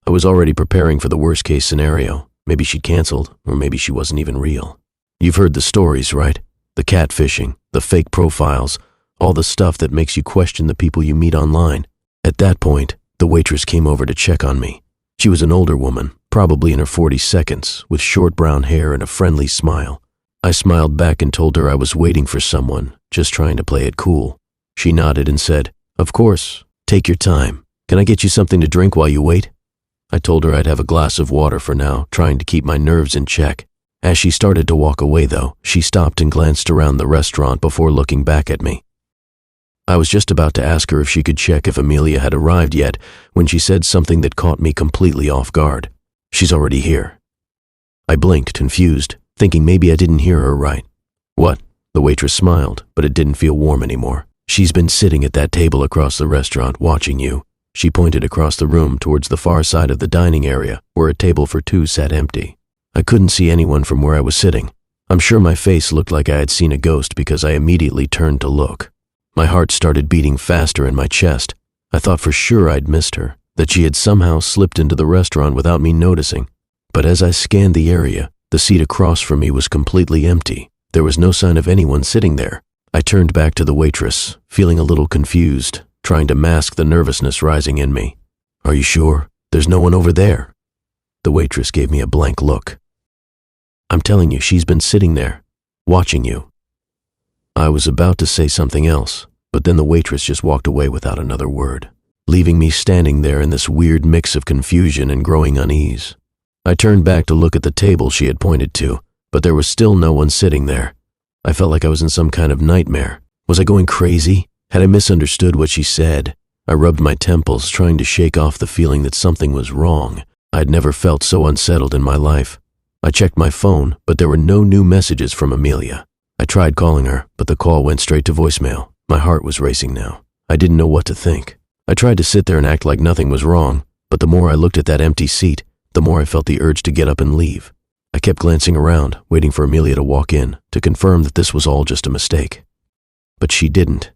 [SPEAKER 1] I was already preparing for the worst-case scenario. Maybe she'd canceled, or maybe she wasn't even real. You've heard the stories, right? The catfishing, the fake profiles, all the stuff that makes you question the people you meet online. At that point, the waitress came over to check on me. She was an older woman, probably in her 40s, with short brown hair and a friendly smile. I smiled back and told her I was waiting for someone, just trying to play it cool. She nodded and said, "Of course, take your time. Can I get you something to drink while you wait?" I told her I'd have a glass of water for now, trying to keep my nerves in check. As she started to walk away, though, she stopped and glanced around the restaurant before looking back at me. I was just about to ask her if she could check if Amelia had arrived yet when she said something that caught me completely off guard. "She's already here." I blinked, confused, thinking maybe I didn't hear her right. "What?" The waitress smiled, but it didn't feel warm anymore. "She's been sitting at that table across the restaurant watching you." She pointed across the room towards the far side of the dining area where a table for two sat empty. I couldn't see anyone from where I was sitting. I'm sure my face looked like I had seen a ghost because I immediately turned to look. My heart started beating faster in my chest. I thought for sure I'd missed her, that she had somehow slipped into the restaurant without me noticing. But as I scanned the area, the seat across from me was completely empty. There was no sign of anyone sitting there. I turned back to the waitress, feeling a little confused, trying to mask the nervousness rising in me. "Are you sure? There's no one over there?" The waitress gave me a blank look. "I'm telling you, she's been sitting there, watching you." I was about to say something else, but then the waitress just walked away without another word, leaving me standing there in this weird mix of confusion and growing unease. I turned back to look at the table she had pointed to, but there was still no one sitting there. I felt like I was in some kind of nightmare. Was I going crazy? Had I misunderstood what she said? I rubbed my temples, trying to shake off the feeling that something was wrong. I'd never felt so unsettled in my life. I checked my phone, but there were no new messages from Amelia. I tried calling her, but the call went straight to voicemail. My heart was racing now. I didn't know what to think. I tried to sit there and act like nothing was wrong, but the more I looked at that empty seat, the more I felt the urge to get up and leave. I kept glancing around, waiting for Amelia to walk in, to confirm that this was all just a mistake. But she didn't.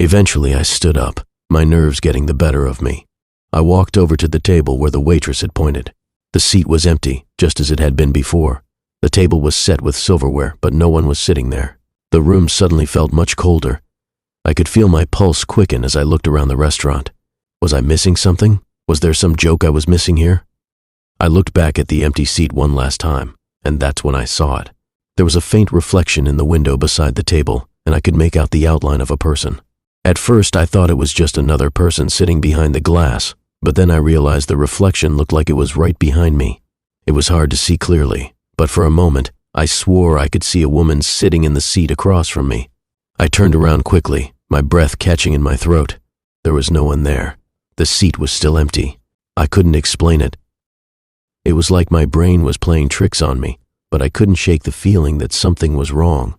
[SPEAKER 1] Eventually, I stood up, my nerves getting the better of me. I walked over to the table where the waitress had pointed. The seat was empty, just as it had been before. The table was set with silverware, but no one was sitting there. The room suddenly felt much colder. I could feel my pulse quicken as I looked around the restaurant. Was I missing something? Was there some joke I was missing here? I looked back at the empty seat one last time, and that's when I saw it. There was a faint reflection in the window beside the table, and I could make out the outline of a person. At first, I thought it was just another person sitting behind the glass, but then I realized the reflection looked like it was right behind me. It was hard to see clearly, but for a moment, I swore I could see a woman sitting in the seat across from me. I turned around quickly, my breath catching in my throat. There was no one there. The seat was still empty. I couldn't explain it. It was like my brain was playing tricks on me, but I couldn't shake the feeling that something was wrong.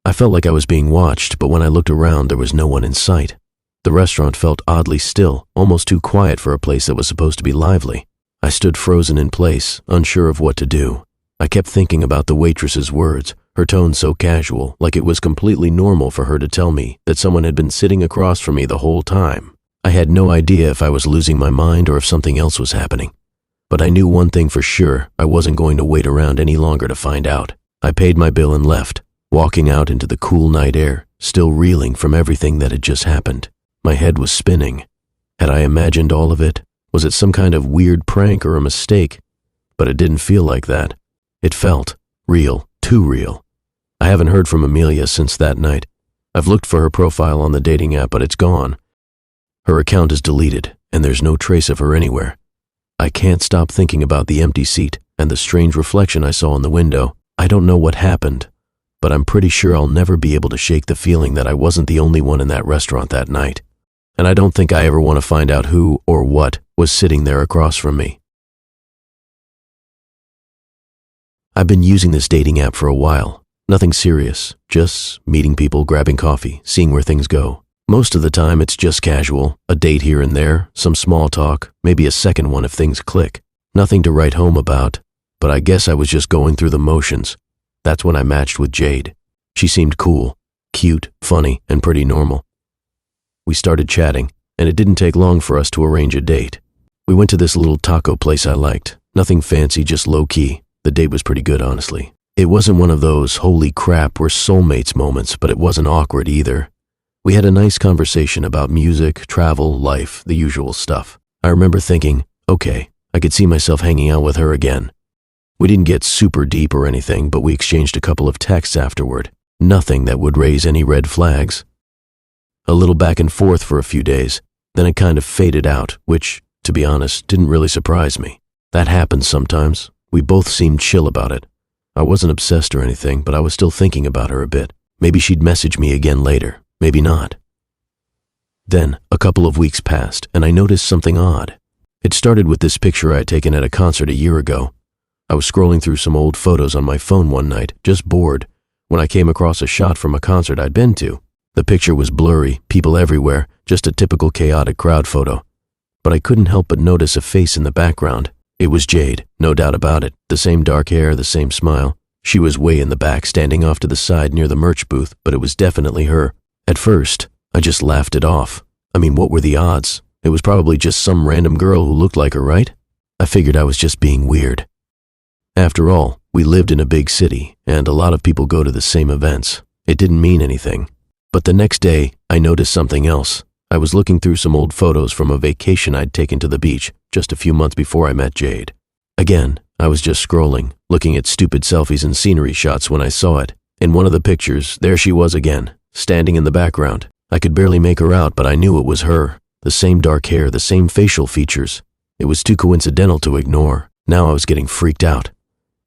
[SPEAKER 1] I felt like I was being watched, but when I looked around, there was no one in sight. The restaurant felt oddly still, almost too quiet for a place that was supposed to be lively. I stood frozen in place, unsure of what to do. I kept thinking about the waitress's words, her tone so casual, like it was completely normal for her to tell me that someone had been sitting across from me the whole time. I had no idea if I was losing my mind or if something else was happening. But I knew one thing for sure, I wasn't going to wait around any longer to find out. I paid my bill and left, walking out into the cool night air, still reeling from everything that had just happened. My head was spinning. Had I imagined all of it? Was it some kind of weird prank or a mistake? But it didn't feel like that. It felt real, too real. I haven't heard from Amelia since that night. I've looked for her profile on the dating app, but it's gone. Her account is deleted, and there's no trace of her anywhere. I can't stop thinking about the empty seat and the strange reflection I saw in the window. I don't know what happened, but I'm pretty sure I'll never be able to shake the feeling that I wasn't the only one in that restaurant that night. And I don't think I ever want to find out who or what was sitting there across from me. I've been using this dating app for a while. Nothing serious, just meeting people, grabbing coffee, seeing where things go. Most of the time it's just casual, a date here and there, some small talk, maybe a second one if things click. Nothing to write home about, but I guess I was just going through the motions. That's when I matched with Jade. She seemed cool, cute, funny, and pretty normal. We started chatting, and it didn't take long for us to arrange a date. We went to this little taco place I liked. Nothing fancy, just low-key. The date was pretty good, honestly. It wasn't one of those holy crap we're soulmates moments, but it wasn't awkward either. We had a nice conversation about music, travel, life, the usual stuff. I remember thinking, okay, I could see myself hanging out with her again. We didn't get super deep or anything, but we exchanged a couple of texts afterward. Nothing that would raise any red flags. A little back and forth for a few days, then it kind of faded out, which, to be honest, didn't really surprise me. That happens sometimes. We both seemed chill about it. I wasn't obsessed or anything, but I was still thinking about her a bit. Maybe she'd message me again later. Maybe not. Then, a couple of weeks passed, and I noticed something odd. It started with this picture I had taken at a concert a year ago. I was scrolling through some old photos on my phone one night, just bored, when I came across a shot from a concert I'd been to. The picture was blurry, people everywhere, just a typical chaotic crowd photo. But I couldn't help but notice a face in the background. It was Jade, no doubt about it. The same dark hair, the same smile. She was way in the back, standing off to the side near the merch booth, but it was definitely her. At first, I just laughed it off. I mean, what were the odds? It was probably just some random girl who looked like her, right? I figured I was just being weird. After all, we lived in a big city, and a lot of people go to the same events. It didn't mean anything. But the next day, I noticed something else. I was looking through some old photos from a vacation I'd taken to the beach just a few months before I met Jade. Again, I was just scrolling, looking at stupid selfies and scenery shots when I saw it. In one of the pictures, there she was again, standing in the background. I could barely make her out, but I knew it was her. The same dark hair, the same facial features. It was too coincidental to ignore. Now I was getting freaked out.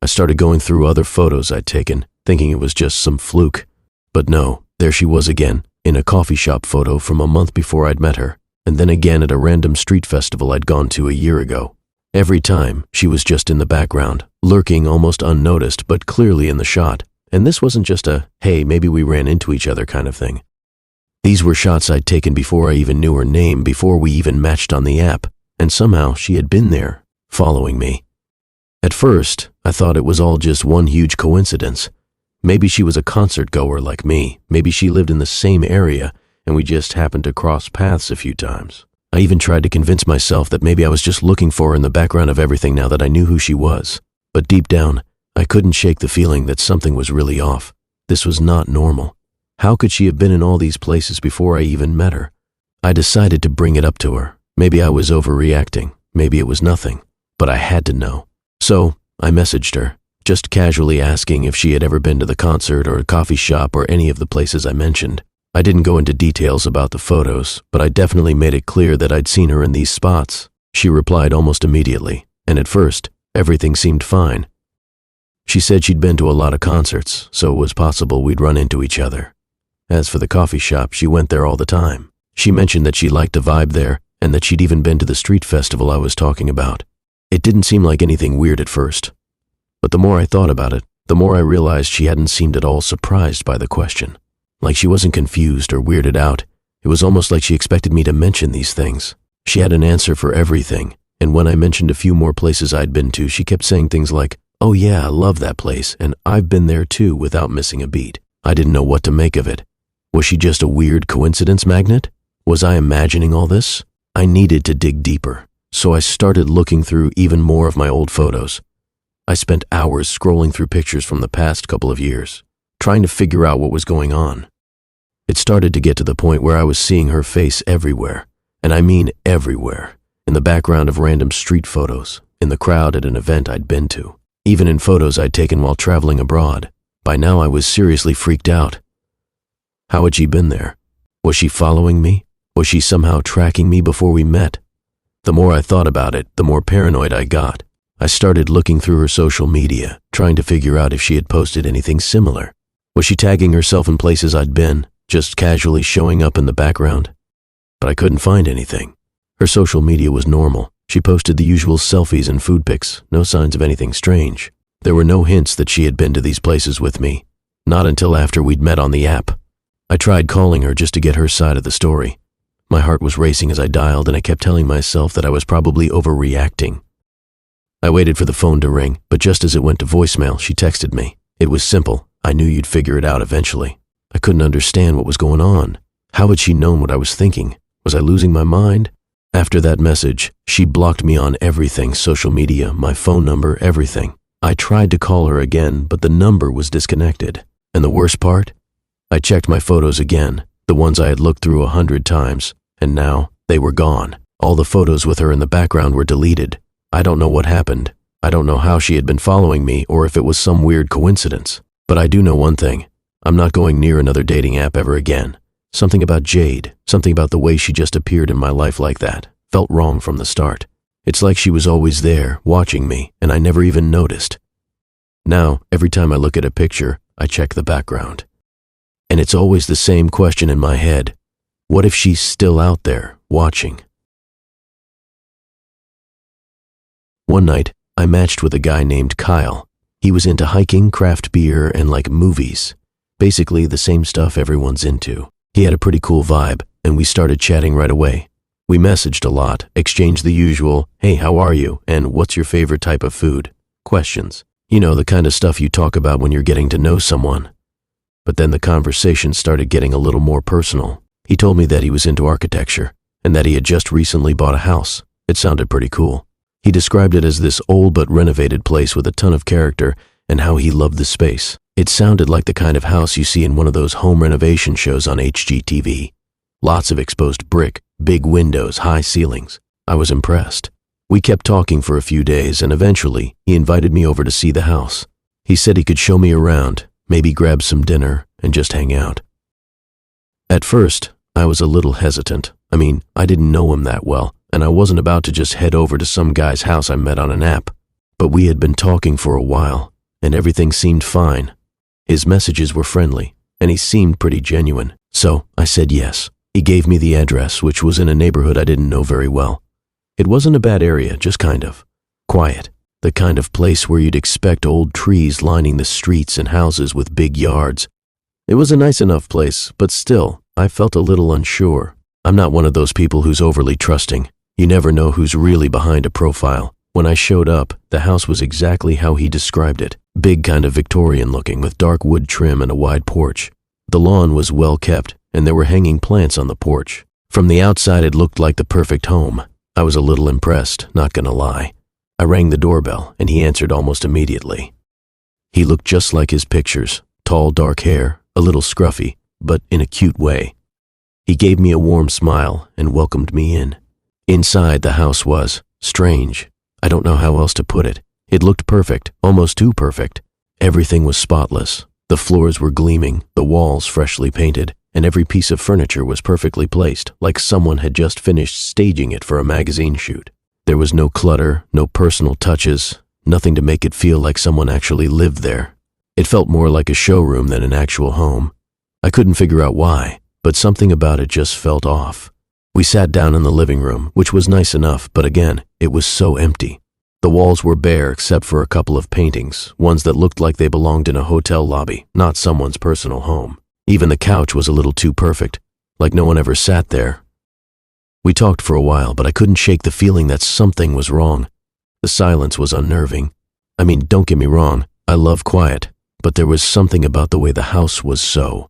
[SPEAKER 1] I started going through other photos I'd taken, thinking it was just some fluke. But no, there she was again, in a coffee shop photo from a month before I'd met her, and then again at a random street festival I'd gone to a year ago. Every time, she was just in the background, lurking almost unnoticed, but clearly in the shot. And this wasn't just a, hey, maybe we ran into each other kind of thing. These were shots I'd taken before I even knew her name, before we even matched on the app, and somehow she had been there, following me. At first, I thought it was all just one huge coincidence. Maybe she was a concert goer like me. Maybe she lived in the same area, and we just happened to cross paths a few times. I even tried to convince myself that maybe I was just looking for her in the background of everything now that I knew who she was. But deep down, I couldn't shake the feeling that something was really off. This was not normal. How could she have been in all these places before I even met her? I decided to bring it up to her. Maybe I was overreacting. Maybe it was nothing. But I had to know. So I messaged her, just casually asking if she had ever been to the concert or a coffee shop or any of the places I mentioned. I didn't go into details about the photos, but I definitely made it clear that I'd seen her in these spots. She replied almost immediately, and at first, everything seemed fine. She said she'd been to a lot of concerts, so it was possible we'd run into each other. As for the coffee shop, she went there all the time. She mentioned that she liked the vibe there, and that she'd even been to the street festival I was talking about. It didn't seem like anything weird at first. But the more I thought about it, the more I realized she hadn't seemed at all surprised by the question. Like she wasn't confused or weirded out. It was almost like she expected me to mention these things. She had an answer for everything, and when I mentioned a few more places I'd been to, she kept saying things like, "Oh yeah, I love that place, and I've been there too," without missing a beat. I didn't know what to make of it. Was she just a weird coincidence magnet? Was I imagining all this? I needed to dig deeper, so I started looking through even more of my old photos. I spent hours scrolling through pictures from the past couple of years, trying to figure out what was going on. It started to get to the point where I was seeing her face everywhere, and I mean everywhere, in the background of random street photos, in the crowd at an event I'd been to, even in photos I'd taken while traveling abroad. By now I was seriously freaked out. How had she been there? Was she following me? Was she somehow tracking me before we met? The more I thought about it, the more paranoid I got. I started looking through her social media, trying to figure out if she had posted anything similar. Was she tagging herself in places I'd been, just casually showing up in the background? But I couldn't find anything. Her social media was normal. She posted the usual selfies and food pics, no signs of anything strange. There were no hints that she had been to these places with me, not until after we'd met on the app. I tried calling her just to get her side of the story. My heart was racing as I dialed, and I kept telling myself that I was probably overreacting. I waited for the phone to ring, but just as it went to voicemail, she texted me. It was simple. I knew you'd figure it out eventually. I couldn't understand what was going on. How had she known what I was thinking? Was I losing my mind? After that message, she blocked me on everything, social media, my phone number, everything. I tried to call her again, but the number was disconnected. And the worst part? I checked my photos again, the ones I had looked through 100 times, and now they were gone. All the photos with her in the background were deleted. I don't know what happened. I don't know how she had been following me or if it was some weird coincidence. But I do know one thing. I'm not going near another dating app ever again. Something about Jade, something about the way she just appeared in my life like that, felt wrong from the start. It's like she was always there, watching me, and I never even noticed. Now, every time I look at a picture, I check the background. And it's always the same question in my head. What if she's still out there, watching? One night, I matched with a guy named Kyle. He was into hiking, craft beer, and like movies. Basically the same stuff everyone's into. He had a pretty cool vibe, and we started chatting right away. We messaged a lot, exchanged the usual, "Hey, how are you?" and "What's your favorite type of food?" questions. You know, the kind of stuff you talk about when you're getting to know someone. But then the conversation started getting a little more personal. He told me that he was into architecture, and that he had just recently bought a house. It sounded pretty cool. He described it as this old but renovated place with a ton of character, and how he loved the space. It sounded like the kind of house you see in one of those home renovation shows on HGTV. Lots of exposed brick, big windows, high ceilings. I was impressed. We kept talking for a few days, and eventually, he invited me over to see the house. He said he could show me around, maybe grab some dinner, and just hang out. At first, I was a little hesitant. I didn't know him that well, and I wasn't about to just head over to some guy's house I met on an app. But we had been talking for a while, and everything seemed fine. His messages were friendly, and he seemed pretty genuine, so I said yes. He gave me the address, which was in a neighborhood I didn't know very well. It wasn't a bad area, just kind of quiet. The kind of place where you'd expect old trees lining the streets and houses with big yards. It was a nice enough place, but still, I felt a little unsure. I'm not one of those people who's overly trusting. You never know who's really behind a profile. When I showed up, the house was exactly how he described it. Big, kind of Victorian looking, with dark wood trim and a wide porch. The lawn was well kept, and there were hanging plants on the porch. From the outside, it looked like the perfect home. I was a little impressed, not gonna lie. I rang the doorbell, and he answered almost immediately. He looked just like his pictures, tall, dark hair, a little scruffy, but in a cute way. He gave me a warm smile and welcomed me in. Inside, the house was strange. I don't know how else to put it. It looked perfect, almost too perfect. Everything was spotless. The floors were gleaming, the walls freshly painted, and every piece of furniture was perfectly placed, like someone had just finished staging it for a magazine shoot. There was no clutter, no personal touches, nothing to make it feel like someone actually lived there. It felt more like a showroom than an actual home. I couldn't figure out why, but something about it just felt off. We sat down in the living room, which was nice enough, but again, it was so empty. The walls were bare except for a couple of paintings, ones that looked like they belonged in a hotel lobby, not someone's personal home. Even the couch was a little too perfect, like no one ever sat there. We talked for a while, but I couldn't shake the feeling that something was wrong. The silence was unnerving. I mean, don't get me wrong, I love quiet, but there was something about the way the house was so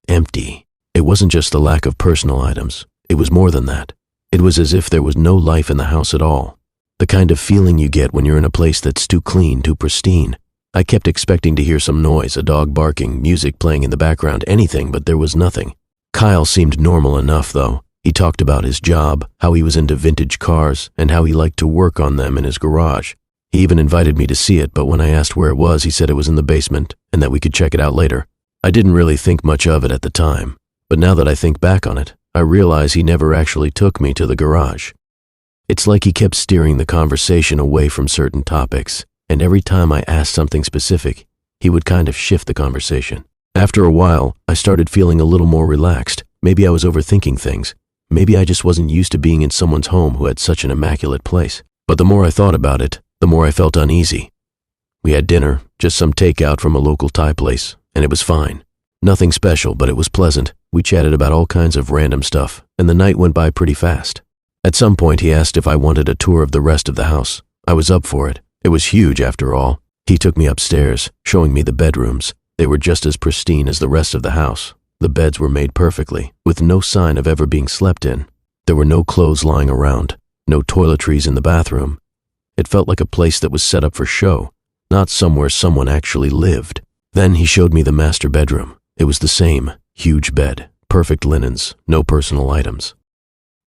[SPEAKER 1] empty. It wasn't just the lack of personal items. It was more than that. It was as if there was no life in the house at all. The kind of feeling you get when you're in a place that's too clean, too pristine. I kept expecting to hear some noise, a dog barking, music playing in the background, anything, but there was nothing. Kyle seemed normal enough, though. He talked about his job, how he was into vintage cars, and how he liked to work on them in his garage. He even invited me to see it, but when I asked where it was, he said it was in the basement and that we could check it out later. I didn't really think much of it at the time, but now that I think back on it, I realize he never actually took me to the garage. It's like he kept steering the conversation away from certain topics, and every time I asked something specific, he would kind of shift the conversation. After a while, I started feeling a little more relaxed. Maybe I was overthinking things. Maybe I just wasn't used to being in someone's home who had such an immaculate place. But the more I thought about it, the more I felt uneasy. We had dinner, just some takeout from a local Thai place, and it was fine. Nothing special, but it was pleasant. We chatted about all kinds of random stuff, and the night went by pretty fast. At some point, he asked if I wanted a tour of the rest of the house. I was up for it. It was huge, after all. He took me upstairs, showing me the bedrooms. They were just as pristine as the rest of the house. The beds were made perfectly, with no sign of ever being slept in. There were no clothes lying around, no toiletries in the bathroom. It felt like a place that was set up for show, not somewhere someone actually lived. Then he showed me the master bedroom. It was the same, huge bed, perfect linens, no personal items.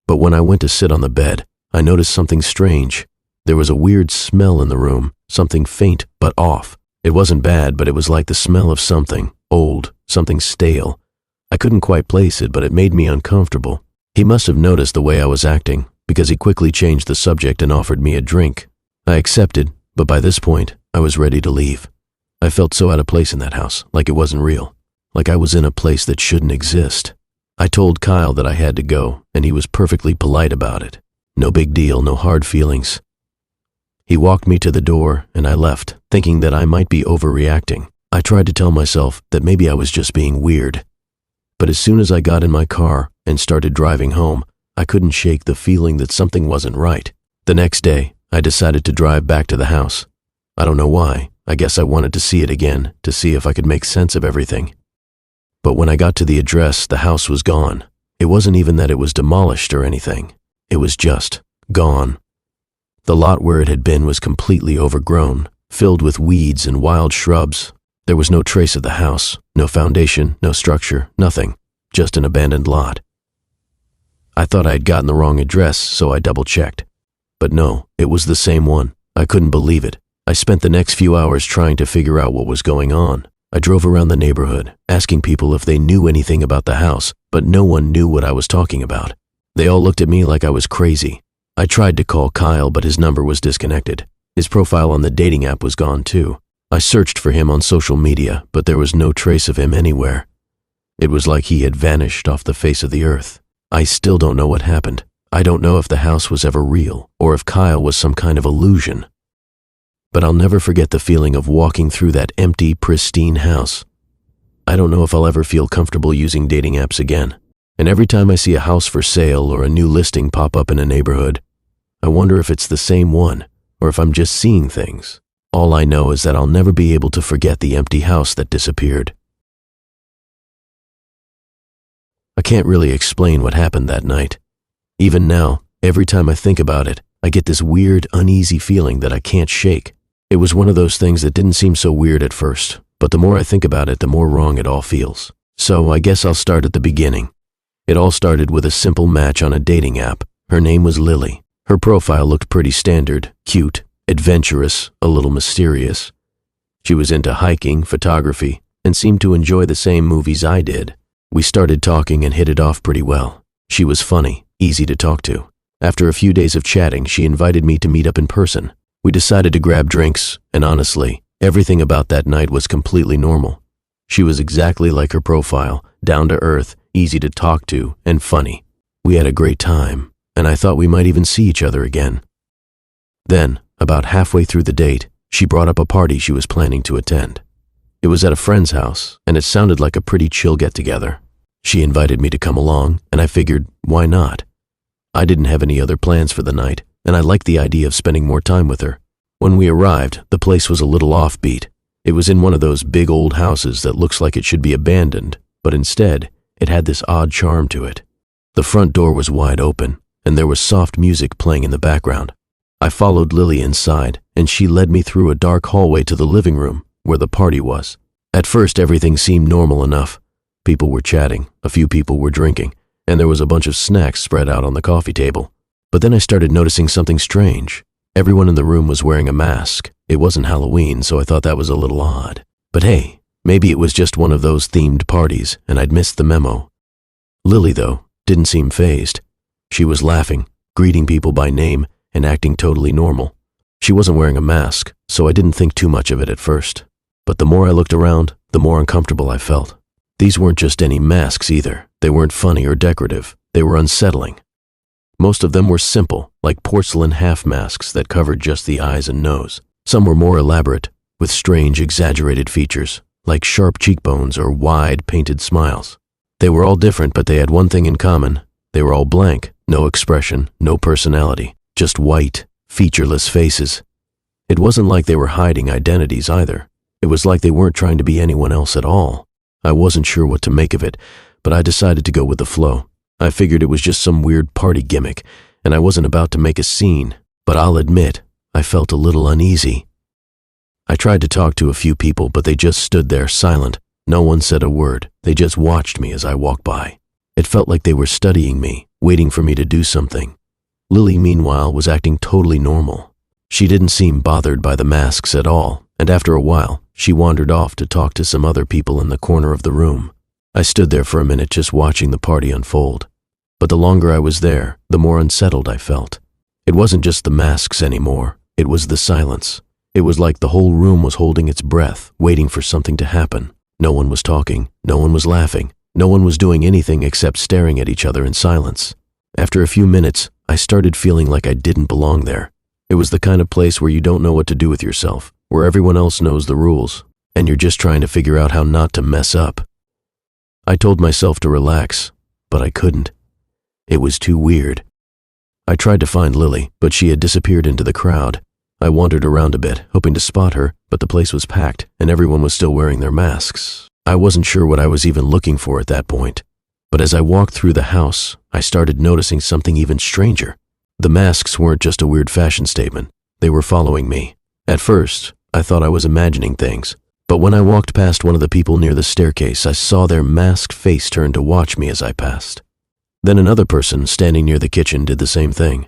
[SPEAKER 1] But when I went to sit on the bed, I noticed something strange. There was a weird smell in the room, something faint but off. It wasn't bad, but it was like the smell of something old, something stale. I couldn't quite place it, but it made me uncomfortable. He must have noticed the way I was acting, because he quickly changed the subject and offered me a drink. I accepted, but by this point, I was ready to leave. I felt so out of place in that house, like it wasn't real, like I was in a place that shouldn't exist. I told Kyle that I had to go, and he was perfectly polite about it. No big deal, no hard feelings. He walked me to the door, and I left, thinking that I might be overreacting. I tried to tell myself that maybe I was just being weird. But as soon as I got in my car and started driving home, I couldn't shake the feeling that something wasn't right. The next day, I decided to drive back to the house. I don't know why. I guess I wanted to see it again, to see if I could make sense of everything. But when I got to the address, the house was gone. It wasn't even that it was demolished or anything. It was just gone. The lot where it had been was completely overgrown, filled with weeds and wild shrubs. There was no trace of the house, no foundation, no structure, nothing, just an abandoned lot. I thought I had gotten the wrong address, so I double-checked. But no, it was the same one. I couldn't believe it. I spent the next few hours trying to figure out what was going on. I drove around the neighborhood, asking people if they knew anything about the house, but no one knew what I was talking about. They all looked at me like I was crazy. I tried to call Kyle, but his number was disconnected. His profile on the dating app was gone too. I searched for him on social media, but there was no trace of him anywhere. It was like he had vanished off the face of the earth. I still don't know what happened. I don't know if the house was ever real, or if Kyle was some kind of illusion. But I'll never forget the feeling of walking through that empty, pristine house. I don't know if I'll ever feel comfortable using dating apps again. And every time I see a house for sale or a new listing pop up in a neighborhood, I wonder if it's the same one, or if I'm just seeing things. All I know is that I'll never be able to forget the empty house that disappeared. I can't really explain what happened that night. Even now, every time I think about it, I get this weird, uneasy feeling that I can't shake. It was one of those things that didn't seem so weird at first, but the more I think about it, the more wrong it all feels. So I guess I'll start at the beginning. It all started with a simple match on a dating app. Her name was Lily. Her profile looked pretty standard, cute, adventurous, a little mysterious. She was into hiking, photography, and seemed to enjoy the same movies I did. We started talking and hit it off pretty well. She was funny, easy to talk to. After a few days of chatting, she invited me to meet up in person. We decided to grab drinks, and honestly, everything about that night was completely normal. She was exactly like her profile, down to earth, easy to talk to, and funny. We had a great time, and I thought we might even see each other again. Then, about halfway through the date, she brought up a party she was planning to attend. It was at a friend's house, and it sounded like a pretty chill get-together. She invited me to come along, and I figured, why not? I didn't have any other plans for the night, and I liked the idea of spending more time with her. When we arrived, the place was a little offbeat. It was in one of those big old houses that looks like it should be abandoned, but instead, it had this odd charm to it. The front door was wide open, and there was soft music playing in the background. I followed Lily inside, and she led me through a dark hallway to the living room, where the party was. At first, everything seemed normal enough. People were chatting, a few people were drinking, and there was a bunch of snacks spread out on the coffee table. But then I started noticing something strange. Everyone in the room was wearing a mask. It wasn't Halloween, so I thought that was a little odd. But hey, maybe it was just one of those themed parties, and I'd missed the memo. Lily, though, didn't seem fazed. She was laughing, greeting people by name, and acting totally normal. She wasn't wearing a mask, so I didn't think too much of it at first. But the more I looked around, the more uncomfortable I felt. These weren't just any masks either. They weren't funny or decorative. They were unsettling. Most of them were simple, like porcelain half masks that covered just the eyes and nose. Some were more elaborate, with strange, exaggerated features, like sharp cheekbones or wide, painted smiles. They were all different, but they had one thing in common. They were all blank, no expression, no personality, just white, featureless faces. It wasn't like they were hiding identities either. It was like they weren't trying to be anyone else at all. I wasn't sure what to make of it, but I decided to go with the flow. I figured it was just some weird party gimmick, and I wasn't about to make a scene, but I'll admit, I felt a little uneasy. I tried to talk to a few people, but they just stood there silent. No one said a word. They just watched me as I walked by. It felt like they were studying me, waiting for me to do something. Lily, meanwhile, was acting totally normal. She didn't seem bothered by the masks at all, and after a while, she wandered off to talk to some other people in the corner of the room. I stood there for a minute just watching the party unfold. But the longer I was there, the more unsettled I felt. It wasn't just the masks anymore. It was the silence. It was like the whole room was holding its breath, waiting for something to happen. No one was talking. No one was laughing. No one was doing anything except staring at each other in silence. After a few minutes, I started feeling like I didn't belong there. It was the kind of place where you don't know what to do with yourself, where everyone else knows the rules, and you're just trying to figure out how not to mess up. I told myself to relax, but I couldn't. It was too weird. I tried to find Lily, but she had disappeared into the crowd. I wandered around a bit, hoping to spot her, but the place was packed, and everyone was still wearing their masks. I wasn't sure what I was even looking for at that point. But as I walked through the house, I started noticing something even stranger. The masks weren't just a weird fashion statement. They were following me. At first, I thought I was imagining things. But when I walked past one of the people near the staircase, I saw their masked face turn to watch me as I passed. Then another person standing near the kitchen did the same thing.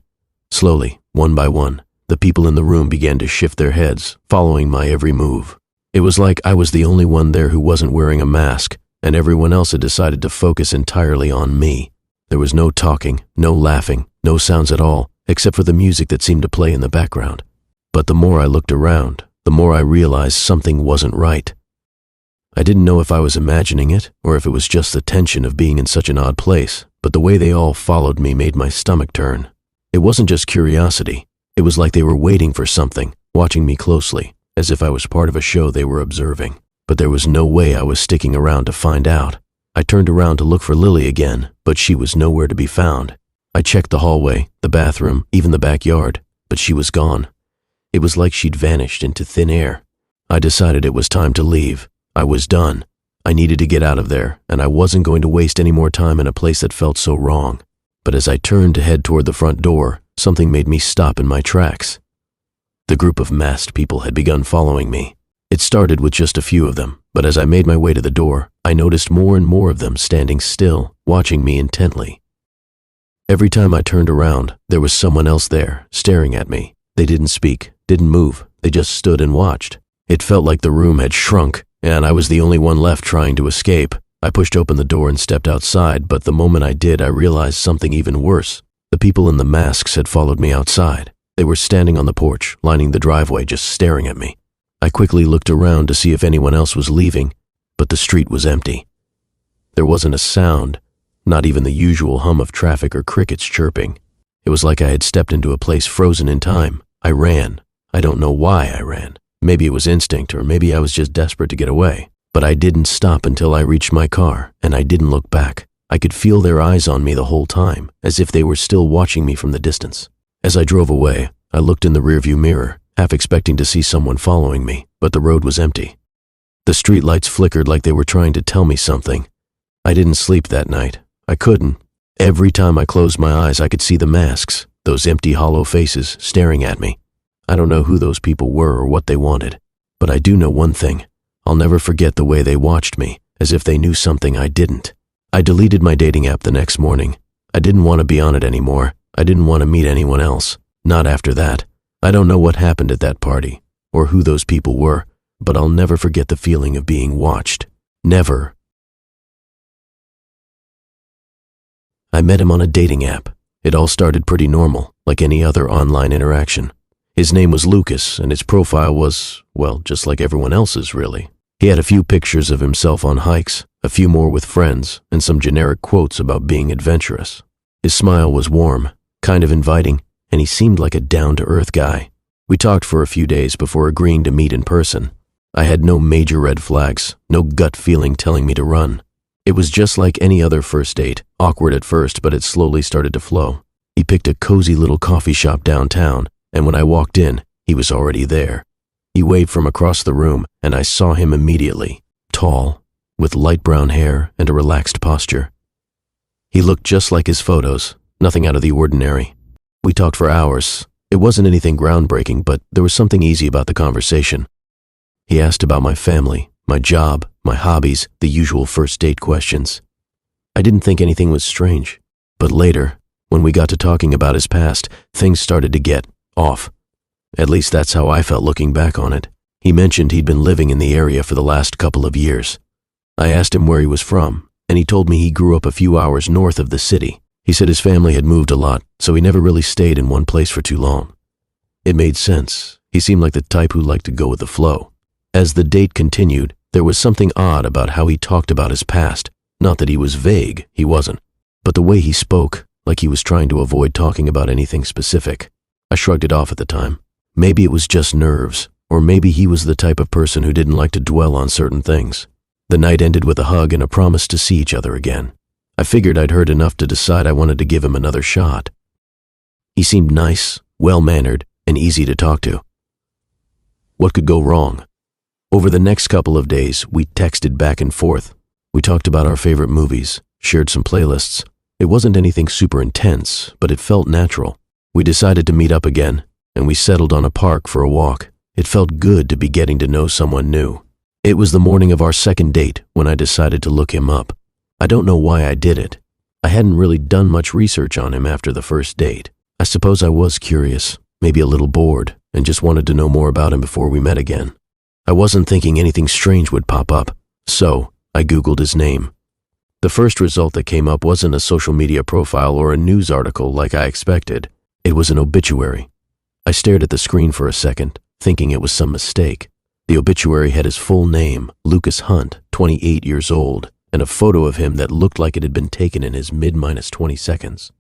[SPEAKER 1] Slowly, one by one, the people in the room began to shift their heads, following my every move. It was like I was the only one there who wasn't wearing a mask, and everyone else had decided to focus entirely on me. There was no talking, no laughing, no sounds at all, except for the music that seemed to play in the background. But the more I looked around, the more I realized something wasn't right. I didn't know if I was imagining it, or if it was just the tension of being in such an odd place, but the way they all followed me made my stomach turn. It wasn't just curiosity. It was like they were waiting for something, watching me closely, as if I was part of a show they were observing. But there was no way I was sticking around to find out. I turned around to look for Lily again, but she was nowhere to be found. I checked the hallway, the bathroom, even the backyard, but she was gone. It was like she'd vanished into thin air. I decided it was time to leave. I was done. I needed to get out of there, and I wasn't going to waste any more time in a place that felt so wrong. But as I turned to head toward the front door, something made me stop in my tracks. The group of masked people had begun following me. It started with just a few of them, but as I made my way to the door, I noticed more and more of them standing still, watching me intently. Every time I turned around, there was someone else there, staring at me. They didn't speak, didn't move, they just stood and watched. It felt like the room had shrunk, and I was the only one left trying to escape. I pushed open the door and stepped outside, but the moment I did, I realized something even worse. The people in the masks had followed me outside. They were standing on the porch, lining the driveway, just staring at me. I quickly looked around to see if anyone else was leaving, but the street was empty. There wasn't a sound, not even the usual hum of traffic or crickets chirping. It was like I had stepped into a place frozen in time. I ran. I don't know why I ran. Maybe it was instinct, or maybe I was just desperate to get away. But I didn't stop until I reached my car, and I didn't look back. I could feel their eyes on me the whole time, as if they were still watching me from the distance. As I drove away, I looked in the rearview mirror, half expecting to see someone following me, but the road was empty. The street lights flickered like they were trying to tell me something. I didn't sleep that night. I couldn't. Every time I closed my eyes, I could see the masks, those empty, hollow faces staring at me. I don't know who those people were or what they wanted, but I do know one thing. I'll never forget the way they watched me, as if they knew something I didn't. I deleted my dating app the next morning. I didn't want to be on it anymore. I didn't want to meet anyone else. Not after that. I don't know what happened at that party, or who those people were, but I'll never forget the feeling of being watched. Never. I met him on a dating app. It all started pretty normal, like any other online interaction. His name was Lucas, and his profile was, well, just like everyone else's, really. He had a few pictures of himself on hikes, a few more with friends, and some generic quotes about being adventurous. His smile was warm, kind of inviting, and he seemed like a down-to-earth guy. We talked for a few days before agreeing to meet in person. I had no major red flags, no gut feeling telling me to run. It was just like any other first date, awkward at first, but it slowly started to flow. He picked a cozy little coffee shop downtown, and when I walked in, he was already there. He waved from across the room, and I saw him immediately. Tall, with light brown hair and a relaxed posture. He looked just like his photos, nothing out of the ordinary. We talked for hours. It wasn't anything groundbreaking, but there was something easy about the conversation. He asked about my family, my job, my hobbies, the usual first date questions. I didn't think anything was strange, but later, when we got to talking about his past, things started to get off. At least that's how I felt looking back on it. He mentioned he'd been living in the area for the last couple of years. I asked him where he was from, and he told me he grew up a few hours north of the city. He said his family had moved a lot, so he never really stayed in one place for too long. It made sense. He seemed like the type who liked to go with the flow. As the date continued, there was something odd about how he talked about his past. Not that he was vague, he wasn't, but the way he spoke, like he was trying to avoid talking about anything specific. I shrugged it off at the time. Maybe it was just nerves, or maybe he was the type of person who didn't like to dwell on certain things. The night ended with a hug and a promise to see each other again. I figured I'd heard enough to decide I wanted to give him another shot. He seemed nice, well-mannered, and easy to talk to. What could go wrong? Over the next couple of days, we texted back and forth. We talked about our favorite movies, shared some playlists. It wasn't anything super intense, but it felt natural. We decided to meet up again, and we settled on a park for a walk. It felt good to be getting to know someone new. It was the morning of our second date when I decided to look him up. I don't know why I did it. I hadn't really done much research on him after the first date. I suppose I was curious, maybe a little bored, and just wanted to know more about him before we met again. I wasn't thinking anything strange would pop up, so I Googled his name. The first result that came up wasn't a social media profile or a news article like I expected. It was an obituary. I stared at the screen for a second, thinking it was some mistake. The obituary had his full name, Lucas Hunt, 28 years old, and a photo of him that looked like it had been taken in his mid-20 seconds.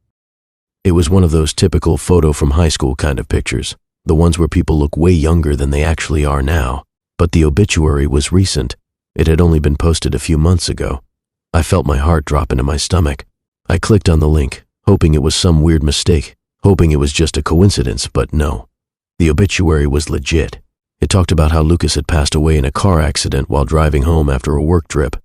[SPEAKER 1] It was one of those typical photo from high school kind of pictures, the ones where people look way younger than they actually are now. But the obituary was recent. It had only been posted a few months ago. I felt my heart drop into my stomach. I clicked on the link, hoping it was some weird mistake, hoping it was just a coincidence, but no. The obituary was legit. It talked about how Lucas had passed away in a car accident while driving home after a work trip.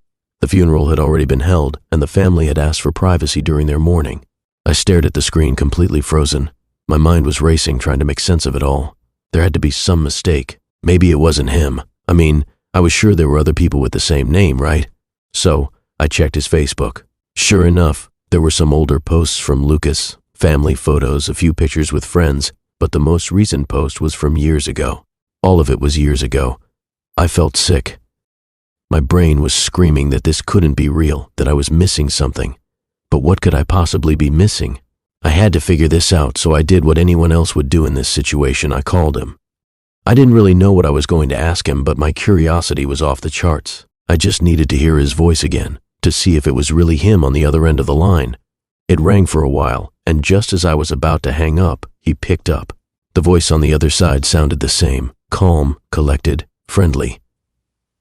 [SPEAKER 1] The funeral had already been held, and the family had asked for privacy during their mourning. I stared at the screen completely frozen. My mind was racing, trying to make sense of it all. There had to be some mistake. Maybe it wasn't him. I mean, I was sure there were other people with the same name, right? So, I checked his Facebook. Sure enough, there were some older posts from Lucas, family photos, a few pictures with friends, but the most recent post was from years ago. All of it was years ago. I felt sick. My brain was screaming that this couldn't be real, that I was missing something. But what could I possibly be missing? I had to figure this out, so I did what anyone else would do in this situation. I called him. I didn't really know what I was going to ask him, but my curiosity was off the charts. I just needed to hear his voice again, to see if it was really him on the other end of the line. It rang for a while, and just as I was about to hang up, he picked up. The voice on the other side sounded the same, calm, collected, friendly.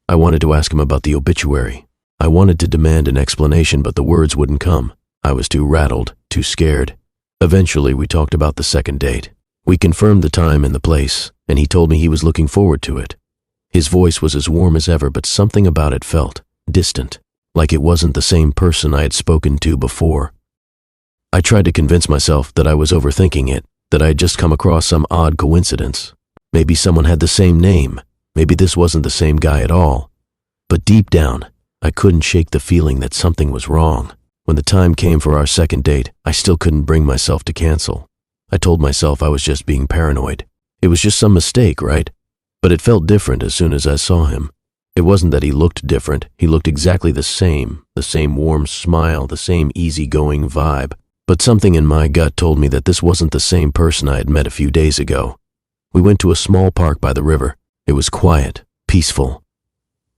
[SPEAKER 1] I wanted to ask him about the obituary. I wanted to demand an explanation, but the words wouldn't come. I was too rattled, too scared. Eventually, we talked about the second date. We confirmed the time and the place, and he told me he was looking forward to it. His voice was as warm as ever, but something about it felt distant, like it wasn't the same person I had spoken to before. I tried to convince myself that I was overthinking it, that I had just come across some odd coincidence. Maybe someone had the same name. Maybe this wasn't the same guy at all. But deep down, I couldn't shake the feeling that something was wrong. When the time came for our second date, I still couldn't bring myself to cancel. I told myself I was just being paranoid. It was just some mistake, right? But it felt different as soon as I saw him. It wasn't that he looked different. He looked exactly the same warm smile, the same easygoing vibe. But something in my gut told me that this wasn't the same person I had met a few days ago. We went to a small park by the river. It was quiet, peaceful.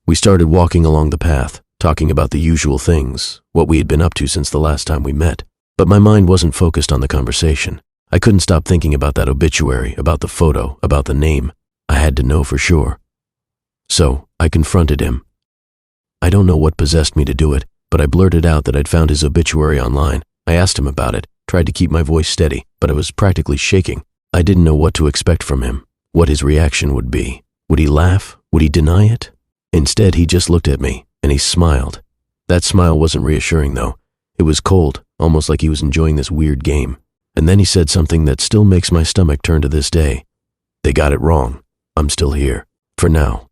[SPEAKER 1] We started walking along the path, talking about the usual things, what we had been up to since the last time we met. But my mind wasn't focused on the conversation. I couldn't stop thinking about that obituary, about the photo, about the name. I had to know for sure. So, I confronted him. I don't know what possessed me to do it, but I blurted out that I'd found his obituary online. I asked him about it, tried to keep my voice steady, but I was practically shaking. I didn't know what to expect from him, what his reaction would be. Would he laugh? Would he deny it? Instead, he just looked at me, and he smiled. That smile wasn't reassuring, though. It was cold, almost like he was enjoying this weird game. And then he said something that still makes my stomach turn to this day. They got it wrong. I'm still here. For now.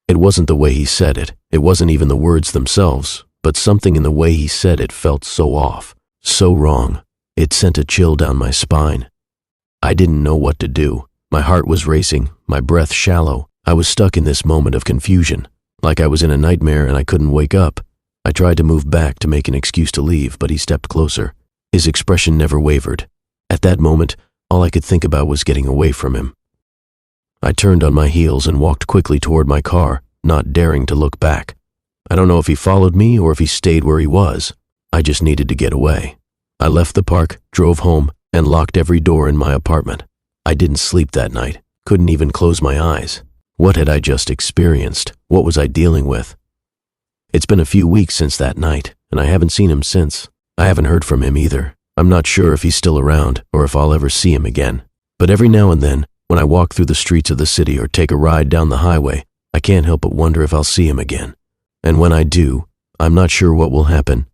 [SPEAKER 1] It wasn't the way he said it. It wasn't even the words themselves. But something in the way he said it felt so off, so wrong. It sent a chill down my spine. I didn't know what to do. My heart was racing, my breath shallow. I was stuck in this moment of confusion, like I was in a nightmare and I couldn't wake up. I tried to move back to make an excuse to leave, but he stepped closer. His expression never wavered. At that moment, all I could think about was getting away from him. I turned on my heels and walked quickly toward my car, not daring to look back. I don't know if he followed me or if he stayed where he was. I just needed to get away. I left the park, drove home, and locked every door in my apartment. I didn't sleep that night, couldn't even close my eyes. What had I just experienced? What was I dealing with? It's been a few weeks since that night, and I haven't seen him since. I haven't heard from him either. I'm not sure if he's still around or if I'll ever see him again. But every now and then, when I walk through the streets of the city or take a ride down the highway, I can't help but wonder if I'll see him again. And when I do, I'm not sure what will happen,